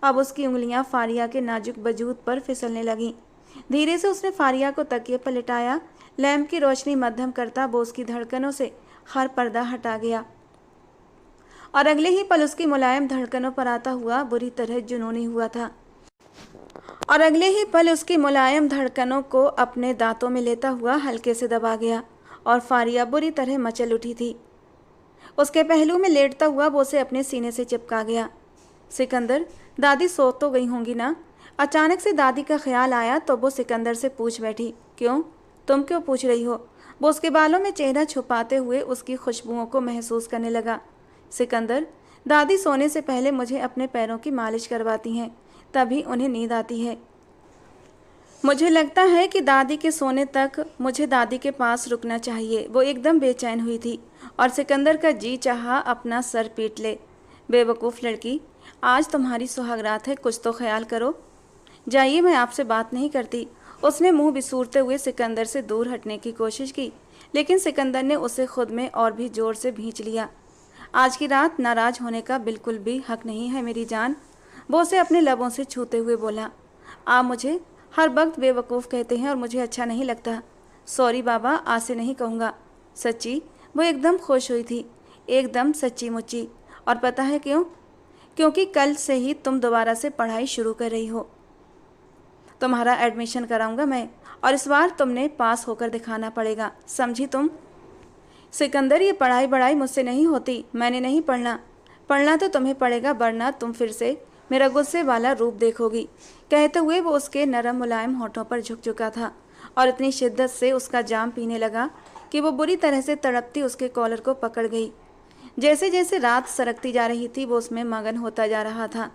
अब उसकी उंगलियां फारिया के नाजुक वजूद पर फिसलने लगीं। धीरे से उसने फारिया को तकिए पर लिटाया। लैंप की रोशनी मध्यम करता वो उसकी धड़कनों से हर पर्दा हटा गया और अगले ही पल उसकी मुलायम धड़कनों पर आता हुआ बुरी तरह जुनूनी हुआ था और अगले ही पल उसकी मुलायम धड़कनों को अपने दांतों में लेता हुआ हल्के से दबा गया और फारिया बुरी तरह मचल उठी थी। उसके पहलू में लेटता हुआ वो उसे अपने सीने से चिपका गया। सिकंदर, दादी सो तो गई होंगी ना? अचानक से दादी का ख्याल आया तो वो सिकंदर से पूछ बैठी। क्यों? तुम क्यों पूछ रही हो? वो उसके बालों में चेहरा छुपाते हुए उसकी खुशबुओं को महसूस करने लगा। सिकंदर, दादी सोने से पहले मुझे अपने पैरों की मालिश करवाती हैं, तभी उन्हें नींद आती है। मुझे लगता है कि दादी के सोने तक मुझे दादी के पास रुकना चाहिए। वो एकदम बेचैन हुई थी और सिकंदर का जी चाहा अपना सर पीट ले। बेवकूफ़ लड़की, आज तुम्हारी सुहागरात है, कुछ तो ख्याल करो। जाइए, मैं आपसे बात नहीं करती। उसने मुंह बिसूरते हुए सिकंदर से दूर हटने की कोशिश की, लेकिन सिकंदर ने उसे खुद में और भी जोर से भींच लिया। आज की रात नाराज होने का बिल्कुल भी हक नहीं है मेरी जान, वो उसे अपने लबों से छूते हुए बोला। आप मुझे हर वक्त बेवकूफ़ कहते हैं और मुझे अच्छा नहीं लगता। सॉरी बाबा, आज से नहीं कहूँगा। सच्ची? वो एकदम खुश हुई थी, एकदम सच्ची मुच्ची। और पता है क्यों? क्योंकि कल से ही तुम दोबारा से पढ़ाई शुरू कर रही हो। तुम्हारा एडमिशन कराऊंगा मैं, और इस बार तुमने पास होकर दिखाना पड़ेगा, समझी तुम? सिकंदर, ये पढ़ाई बढ़ाई मुझसे नहीं होती, मैंने नहीं पढ़ना। पढ़ना तो तुम्हें पड़ेगा, वरना तुम फिर से मेरा गुस्से वाला रूप देखोगी। कहते हुए वो उसके नरम मुलायम होठों पर झुक चुका था और इतनी शिद्दत से उसका जाम पीने लगा कि वो बुरी तरह से तड़पती उसके कॉलर को पकड़ गई। जैसे जैसे रात सरकती जा रही थी वो उसमें मगन होता जा रहा था।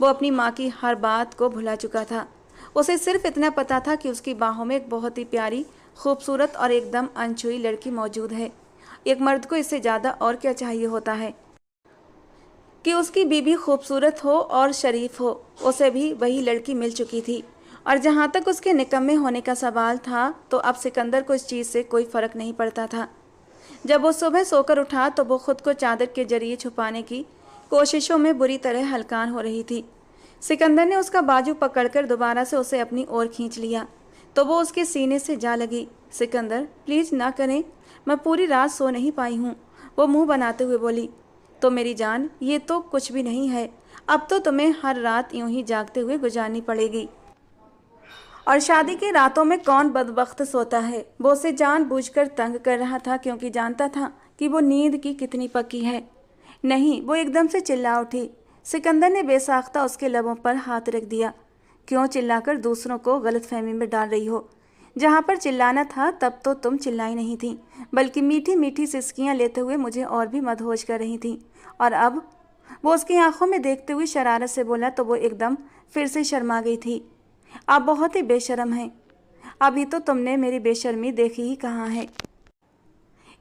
वो अपनी माँ की हर बात को भुला चुका था। उसे सिर्फ इतना पता था कि उसकी बाहों में एक बहुत ही प्यारी, खूबसूरत और एकदम अनछुई लड़की मौजूद है। एक मर्द को इससे ज़्यादा और क्या चाहिए होता है कि उसकी बीवी खूबसूरत हो और शरीफ हो। उसे भी वही लड़की मिल चुकी थी। और जहाँ तक उसके निकम्मे होने का सवाल था, तो अब सिकंदर को इस चीज़ से कोई फ़र्क नहीं पड़ता था। जब वो सुबह सोकर उठा तो वो खुद को चादर के जरिए छुपाने की कोशिशों में बुरी तरह हलकान हो रही थी। सिकंदर ने उसका बाजू पकड़कर दोबारा से उसे अपनी ओर खींच लिया तो वो उसके सीने से जा लगी। सिकंदर, प्लीज़ ना करें, मैं पूरी रात सो नहीं पाई हूँ, वो मुंह बनाते हुए बोली। तो मेरी जान, ये तो कुछ भी नहीं है। अब तो तुम्हें हर रात यूं ही जागते हुए गुजारनी पड़ेगी। और शादी की रातों में कौन बदबख्त सोता है? वो उसे जानबूझकर तंग कर रहा था क्योंकि जानता था कि वो नींद की कितनी पक्की है। नहीं, वो एकदम से चिल्ला उठी। सिकंदर ने बेसाख्ता उसके लबों पर हाथ रख दिया। क्यों चिल्लाकर दूसरों को गलतफहमी में डाल रही हो? जहाँ पर चिल्लाना था तब तो तुम चिल्लाई नहीं थी, बल्कि मीठी मीठी सिसकियाँ लेते हुए मुझे और भी मदहोश कर रही थी। और अब? वो उसकी आंखों में देखते हुए शरारत से बोला तो वो एकदम फिर से शर्मा गई थी। आप बहुत ही बेशर्म हैं। अभी तो तुमने मेरी बेशर्मी देखी ही कहाँ है।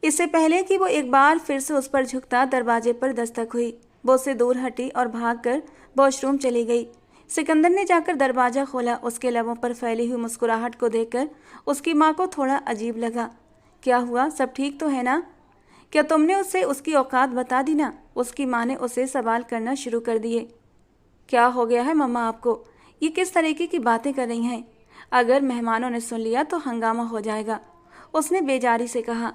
इससे पहले कि वो एक बार फिर से उस पर झुकता, दरवाजे पर दस्तक हुई। वो उससे दूर हटी और भागकर वॉशरूम चली गई। सिकंदर ने जाकर दरवाज़ा खोला। उसके लबों पर फैली हुई मुस्कुराहट को देखकर उसकी माँ को थोड़ा अजीब लगा। क्या हुआ? सब ठीक तो है ना? क्या तुमने उससे उसकी औकात बता दी ना? उसकी माँ ने उसे सवाल करना शुरू कर दिए। क्या हो गया है मम्मा आपको? ये किस तरीके की बातें कर रही हैं? अगर मेहमानों ने सुन लिया तो हंगामा हो जाएगा, उसने बेजारी से कहा।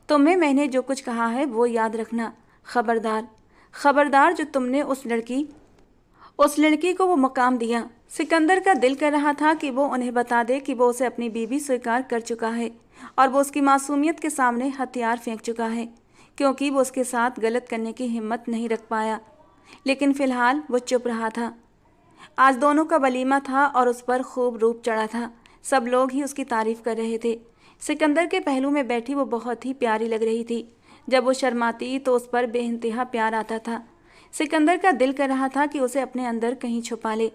तुम्हें मैंने जो कुछ कहा है वो याद रखना। खबरदार, खबरदार, जो तुमने उस लड़की को वो मकाम दिया। सिकंदर का दिल कर रहा था कि वो उन्हें बता दे कि वो उसे अपनी बीवी स्वीकार कर चुका है और वो उसकी मासूमियत के सामने हथियार फेंक चुका है, क्योंकि वो उसके साथ गलत करने की हिम्मत नहीं रख पाया। लेकिन फिलहाल वो चुप रहा था। आज दोनों का वलीमा था और उस पर खूब रूप चढ़ा था। सब लोग ही उसकी तारीफ कर रहे थे। सिकंदर के पहलू में बैठी वो बहुत ही प्यारी लग रही थी। जब वो शर्माती तो उस पर बेइंतहा प्यार आता था। सिकंदर का दिल कर रहा था कि उसे अपने अंदर कहीं छुपा ले,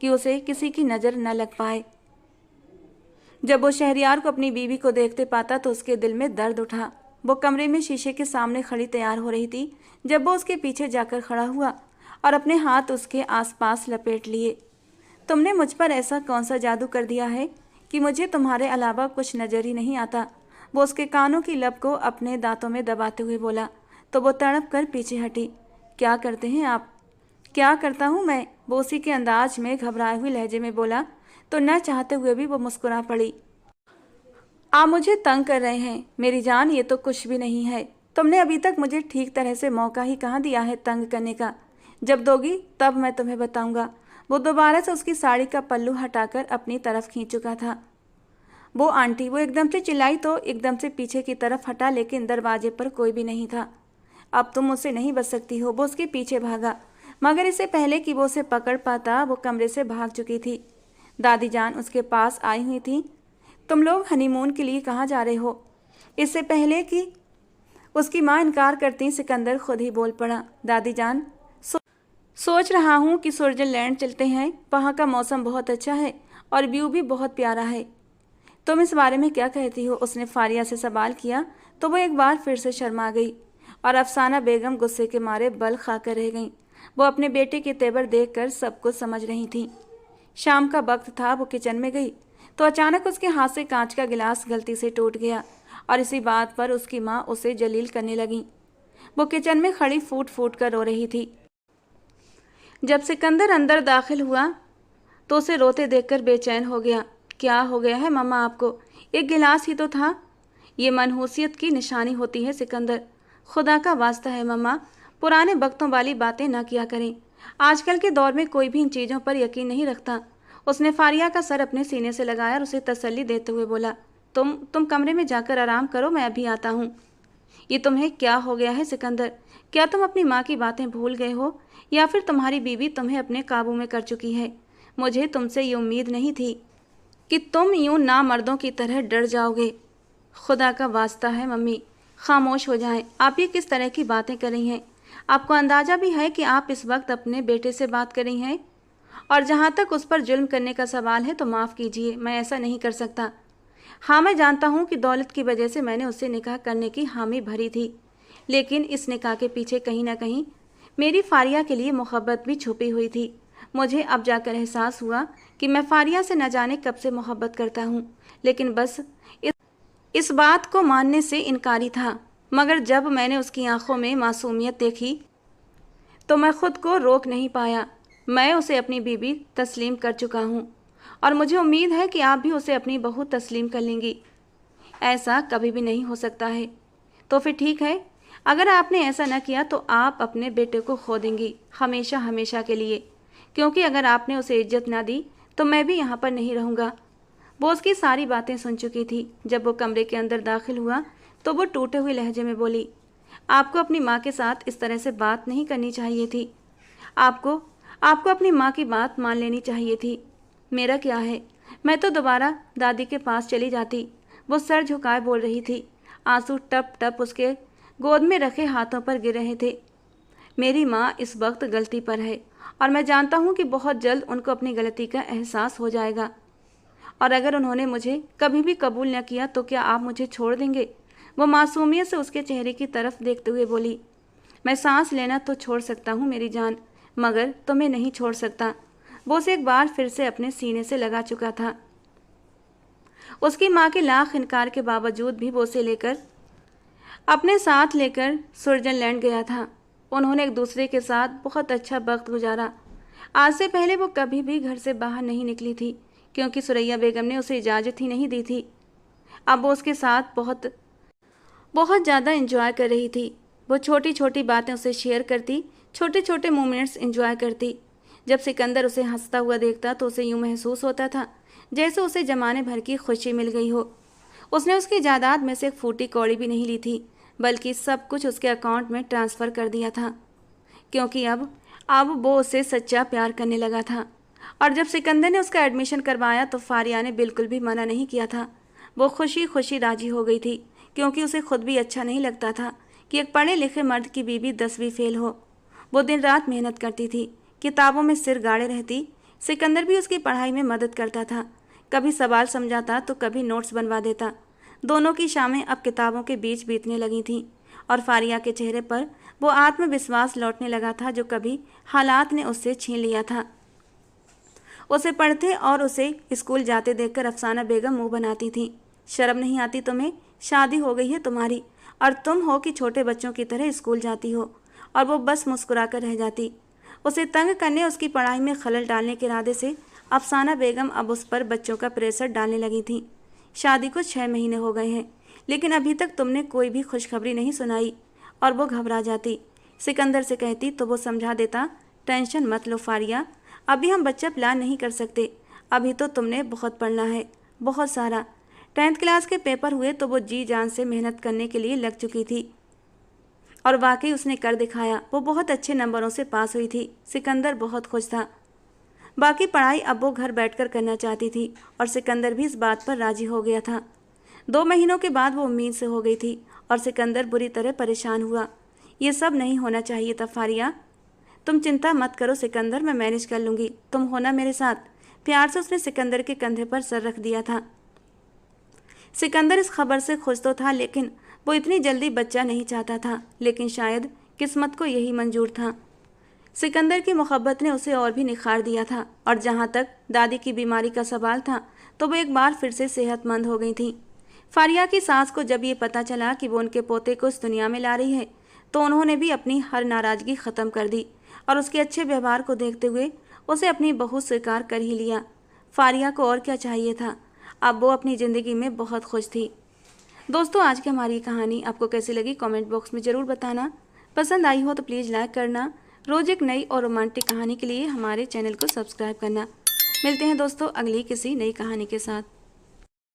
कि उसे किसी की नज़र न लग पाए। जब वो शहरियार को अपनी बीवी को देखते पाता तो उसके दिल में दर्द उठा। वो कमरे में शीशे के सामने खड़ी तैयार हो रही थी जब वो उसके पीछे जाकर खड़ा हुआ और अपने हाथ उसके आसपास लपेट लिए। तुमने मुझ पर ऐसा कौन सा जादू कर दिया है कि मुझे तुम्हारे अलावा कुछ नज़र ही नहीं आता? वो उसके कानों की लब को अपने दांतों में दबाते हुए बोला तो वो तड़प कर पीछे हटी। क्या करते हैं आप? क्या करता हूँ मैं? वो उसी के अंदाज में घबराए हुए लहजे में बोला तो न चाहते हुए भी वो मुस्कुरा पड़ी। आप मुझे तंग कर रहे हैं मेरी जान, ये तो कुछ भी नहीं है। तुमने अभी तक मुझे ठीक तरह से मौका ही कहाँ दिया है तंग करने का। जब दोगी तब मैं तुम्हें बताऊंगा। वो दोबारा से उसकी साड़ी का पल्लू हटाकर अपनी तरफ खींच चुका था। वो आंटी, वो एकदम से चिल्लाई तो एकदम से पीछे की तरफ हटा, लेकिन दरवाजे पर कोई भी नहीं था। अब तुम मुझसे नहीं बच सकती हो। वो उसके पीछे भागा, मगर इससे पहले कि वो उसे पकड़ पाता वो कमरे से भाग चुकी थी। दादी जान उसके पास आई हुई थी। तुम लोग हनीमून के लिए कहाँ जा रहे हो? इससे पहले कि उसकी माँ इनकार करती सिकंदर खुद ही बोल पड़ा। दादी जान, सोच रहा हूँ कि स्विट्जरलैंड चलते हैं, वहाँ का मौसम बहुत अच्छा है और व्यू भी बहुत प्यारा है। तुम इस बारे में क्या कहती हो? उसने फारिया से सवाल किया तो वो एक बार फिर से शर्मा गई और अफसाना बेगम गुस्से के मारे बल खाकर रह गईं। वो अपने बेटे के तेवर देखकर सब कुछ समझ रही थी। शाम का वक्त था। वो किचन में गई तो अचानक उसके हाथ से कांच का गिलास गलती से टूट गया और इसी बात पर उसकी माँ उसे जलील करने लगी। वो किचन में खड़ी फूट फूट कर रो रही थी। जब सिकंदर अंदर दाखिल हुआ तो उसे रोते देखकर बेचैन हो गया। क्या हो गया है मम्मा आपको? एक गिलास ही तो था। ये मनहूसियत की निशानी होती है सिकंदर। खुदा का वास्ता है मम्मा, पुराने वक्तों वाली बातें ना किया करें। आजकल के दौर में कोई भी इन चीज़ों पर यकीन नहीं रखता। उसने फारिया का सर अपने सीने से लगाया और उसे तसल्ली देते हुए बोला, तुम कमरे में जाकर आराम करो, मैं अभी आता हूँ। ये तुम्हें क्या हो गया है सिकंदर? क्या तुम अपनी माँ की बातें भूल गए हो या फिर तुम्हारी बीवी तुम्हें अपने काबू में कर चुकी है? मुझे तुमसे ये उम्मीद नहीं थी कि तुम यूं नामर्दों की तरह डर जाओगे। खुदा का वास्ता है मम्मी, खामोश हो जाएं। आप ये किस तरह की बातें कर रही हैं? आपको अंदाज़ा भी है कि आप इस वक्त अपने बेटे से बात कर रही हैं? और जहाँ तक उस पर जुल्म करने का सवाल है तो माफ़ कीजिए, मैं ऐसा नहीं कर सकता। हाँ, मैं जानता हूँ कि दौलत की वजह से मैंने उससे निकाह करने की हामी भरी थी, लेकिन इस निकाह के पीछे कहीं ना कहीं मेरी फारिया के लिए मोहब्बत भी छुपी हुई थी। मुझे अब जाकर एहसास हुआ कि मैं फारिया से न जाने कब से मोहब्बत करता हूँ, लेकिन बस इस बात को मानने से इनकारी था। मगर जब मैंने उसकी आंखों में मासूमियत देखी तो मैं खुद को रोक नहीं पाया। मैं उसे अपनी बीवी तस्लीम कर चुका हूँ और मुझे उम्मीद है कि आप भी उसे अपनी बहू तस्लीम कर लेंगी। ऐसा कभी भी नहीं हो सकता है। तो फिर ठीक है, अगर आपने ऐसा न किया तो आप अपने बेटे को खो देंगी हमेशा हमेशा के लिए, क्योंकि अगर आपने उसे इज्जत ना दी तो मैं भी यहाँ पर नहीं रहूँगा। वो उसकी सारी बातें सुन चुकी थी। जब वो कमरे के अंदर दाखिल हुआ तो वो टूटे हुए लहजे में बोली, आपको अपनी माँ के साथ इस तरह से बात नहीं करनी चाहिए थी। आपको अपनी माँ की बात मान लेनी चाहिए थी। मेरा क्या है, मैं तो दोबारा दादी के पास चली जाती। वो सर झुकाए बोल रही थी। आंसू टप टप उसके गोद में रखे हाथों पर गिर रहे थे। मेरी माँ इस वक्त गलती पर है और मैं जानता हूँ कि बहुत जल्द उनको अपनी गलती का एहसास हो जाएगा, और अगर उन्होंने मुझे कभी भी कबूल न किया तो क्या आप मुझे छोड़ देंगे? वो मासूमियत से उसके चेहरे की तरफ देखते हुए बोली, मैं सांस लेना तो छोड़ सकता हूँ मेरी जान, मगर तुम्हें नहीं छोड़ सकता। वो उसे एक बार फिर से अपने सीने से लगा चुका था। उसकी माँ के लाख इनकार के बावजूद भी वो उसे लेकर अपने साथ लेकर स्विट्जरलैंड गया था। उन्होंने एक दूसरे के साथ बहुत अच्छा वक्त गुजारा। आज से पहले वो कभी भी घर से बाहर नहीं निकली थी, क्योंकि सुरैया बेगम ने उसे इजाज़त ही नहीं दी थी। अब वो उसके साथ बहुत बहुत ज़्यादा एंजॉय कर रही थी। वो छोटी छोटी बातें उसे शेयर करती, छोटे छोटे मोमेंट्स एंजॉय करती। जब सिकंदर उसे हंसता हुआ देखता तो उसे यूँ महसूस होता था जैसे उसे जमाने भर की खुशी मिल गई हो। उसने उसकी जायदाद में से एक फूटी कौड़ी भी नहीं ली थी, बल्कि सब कुछ उसके अकाउंट में ट्रांसफ़र कर दिया था, क्योंकि अब वो उससे सच्चा प्यार करने लगा था। और जब सिकंदर ने उसका एडमिशन करवाया तो फारिया ने बिल्कुल भी मना नहीं किया था। वो खुशी खुशी राजी हो गई थी, क्योंकि उसे खुद भी अच्छा नहीं लगता था कि एक पढ़े लिखे मर्द की बीवी 10वीं फेल हो। वो दिन रात मेहनत करती थी, किताबों में सिर गाड़े रहती। सिकंदर भी उसकी पढ़ाई में मदद करता था, कभी सवाल समझाता तो कभी नोट्स बनवा देता। दोनों की शामें अब किताबों के बीच बीतने लगी थीं और फारिया के चेहरे पर वो आत्मविश्वास लौटने लगा था जो कभी हालात ने उससे छीन लिया था। उसे पढ़ते और उसे स्कूल जाते देखकर अफसाना बेगम मुंह बनाती थी। शर्म नहीं आती तुम्हें? शादी हो गई है तुम्हारी और तुम हो कि छोटे बच्चों की तरह स्कूल जाती हो। और वो बस मुस्कुराकर रह जाती। उसे तंग करने, उसकी पढ़ाई में खलल डालने के इरादे से अफसाना बेगम अब उस पर बच्चों का प्रेशर डालने लगी थी। शादी को 6 महीने हो गए हैं, लेकिन अभी तक तुमने कोई भी खुशखबरी नहीं सुनाई। और वो घबरा जाती। सिकंदर से कहती तो वो समझा देता, टेंशन मत लो फारिया, अभी हम बच्चा प्लान नहीं कर सकते, अभी तो तुमने बहुत पढ़ना है, बहुत सारा। 10th क्लास के पेपर हुए तो वो जी जान से मेहनत करने के लिए लग चुकी थी और वाकई उसने कर दिखाया। वो बहुत अच्छे नंबरों से पास हुई थी। सिकंदर बहुत खुश था। बाकी पढ़ाई अब वो घर बैठकर करना चाहती थी और सिकंदर भी इस बात पर राजी हो गया था। 2 महीनों के बाद वो उम्मीद से हो गई थी और सिकंदर बुरी तरह परेशान हुआ। ये सब नहीं होना चाहिए था फारिया। तुम चिंता मत करो सिकंदर, मैं मैनेज कर लूँगी, तुम होना मेरे साथ। प्यार से उसने सिकंदर के कंधे पर सर रख दिया था। सिकंदर इस खबर से खुश तो था, लेकिन वो इतनी जल्दी बच्चा नहीं चाहता था। लेकिन शायद किस्मत को यही मंजूर था। सिकंदर की मोहब्बत ने उसे और भी निखार दिया था। और जहाँ तक दादी की बीमारी का सवाल था तो वो एक बार फिर से सेहतमंद हो गई थी। फारिया की सास को जब ये पता चला कि वो उनके पोते को इस दुनिया में ला रही है तो उन्होंने भी अपनी हर नाराज़गी ख़त्म कर दी और उसके अच्छे व्यवहार को देखते हुए उसे अपनी बहू स्वीकार कर ही लिया। फारिया को और क्या चाहिए था, अब वो अपनी ज़िंदगी में बहुत खुश थी। दोस्तों, आज की हमारी कहानी आपको कैसी लगी कमेंट बॉक्स में ज़रूर बताना। पसंद आई हो तो प्लीज़ लाइक करना। रोज़ एक नई और रोमांटिक कहानी के लिए हमारे चैनल को सब्सक्राइब करना। मिलते हैं दोस्तों अगली किसी नई कहानी के साथ।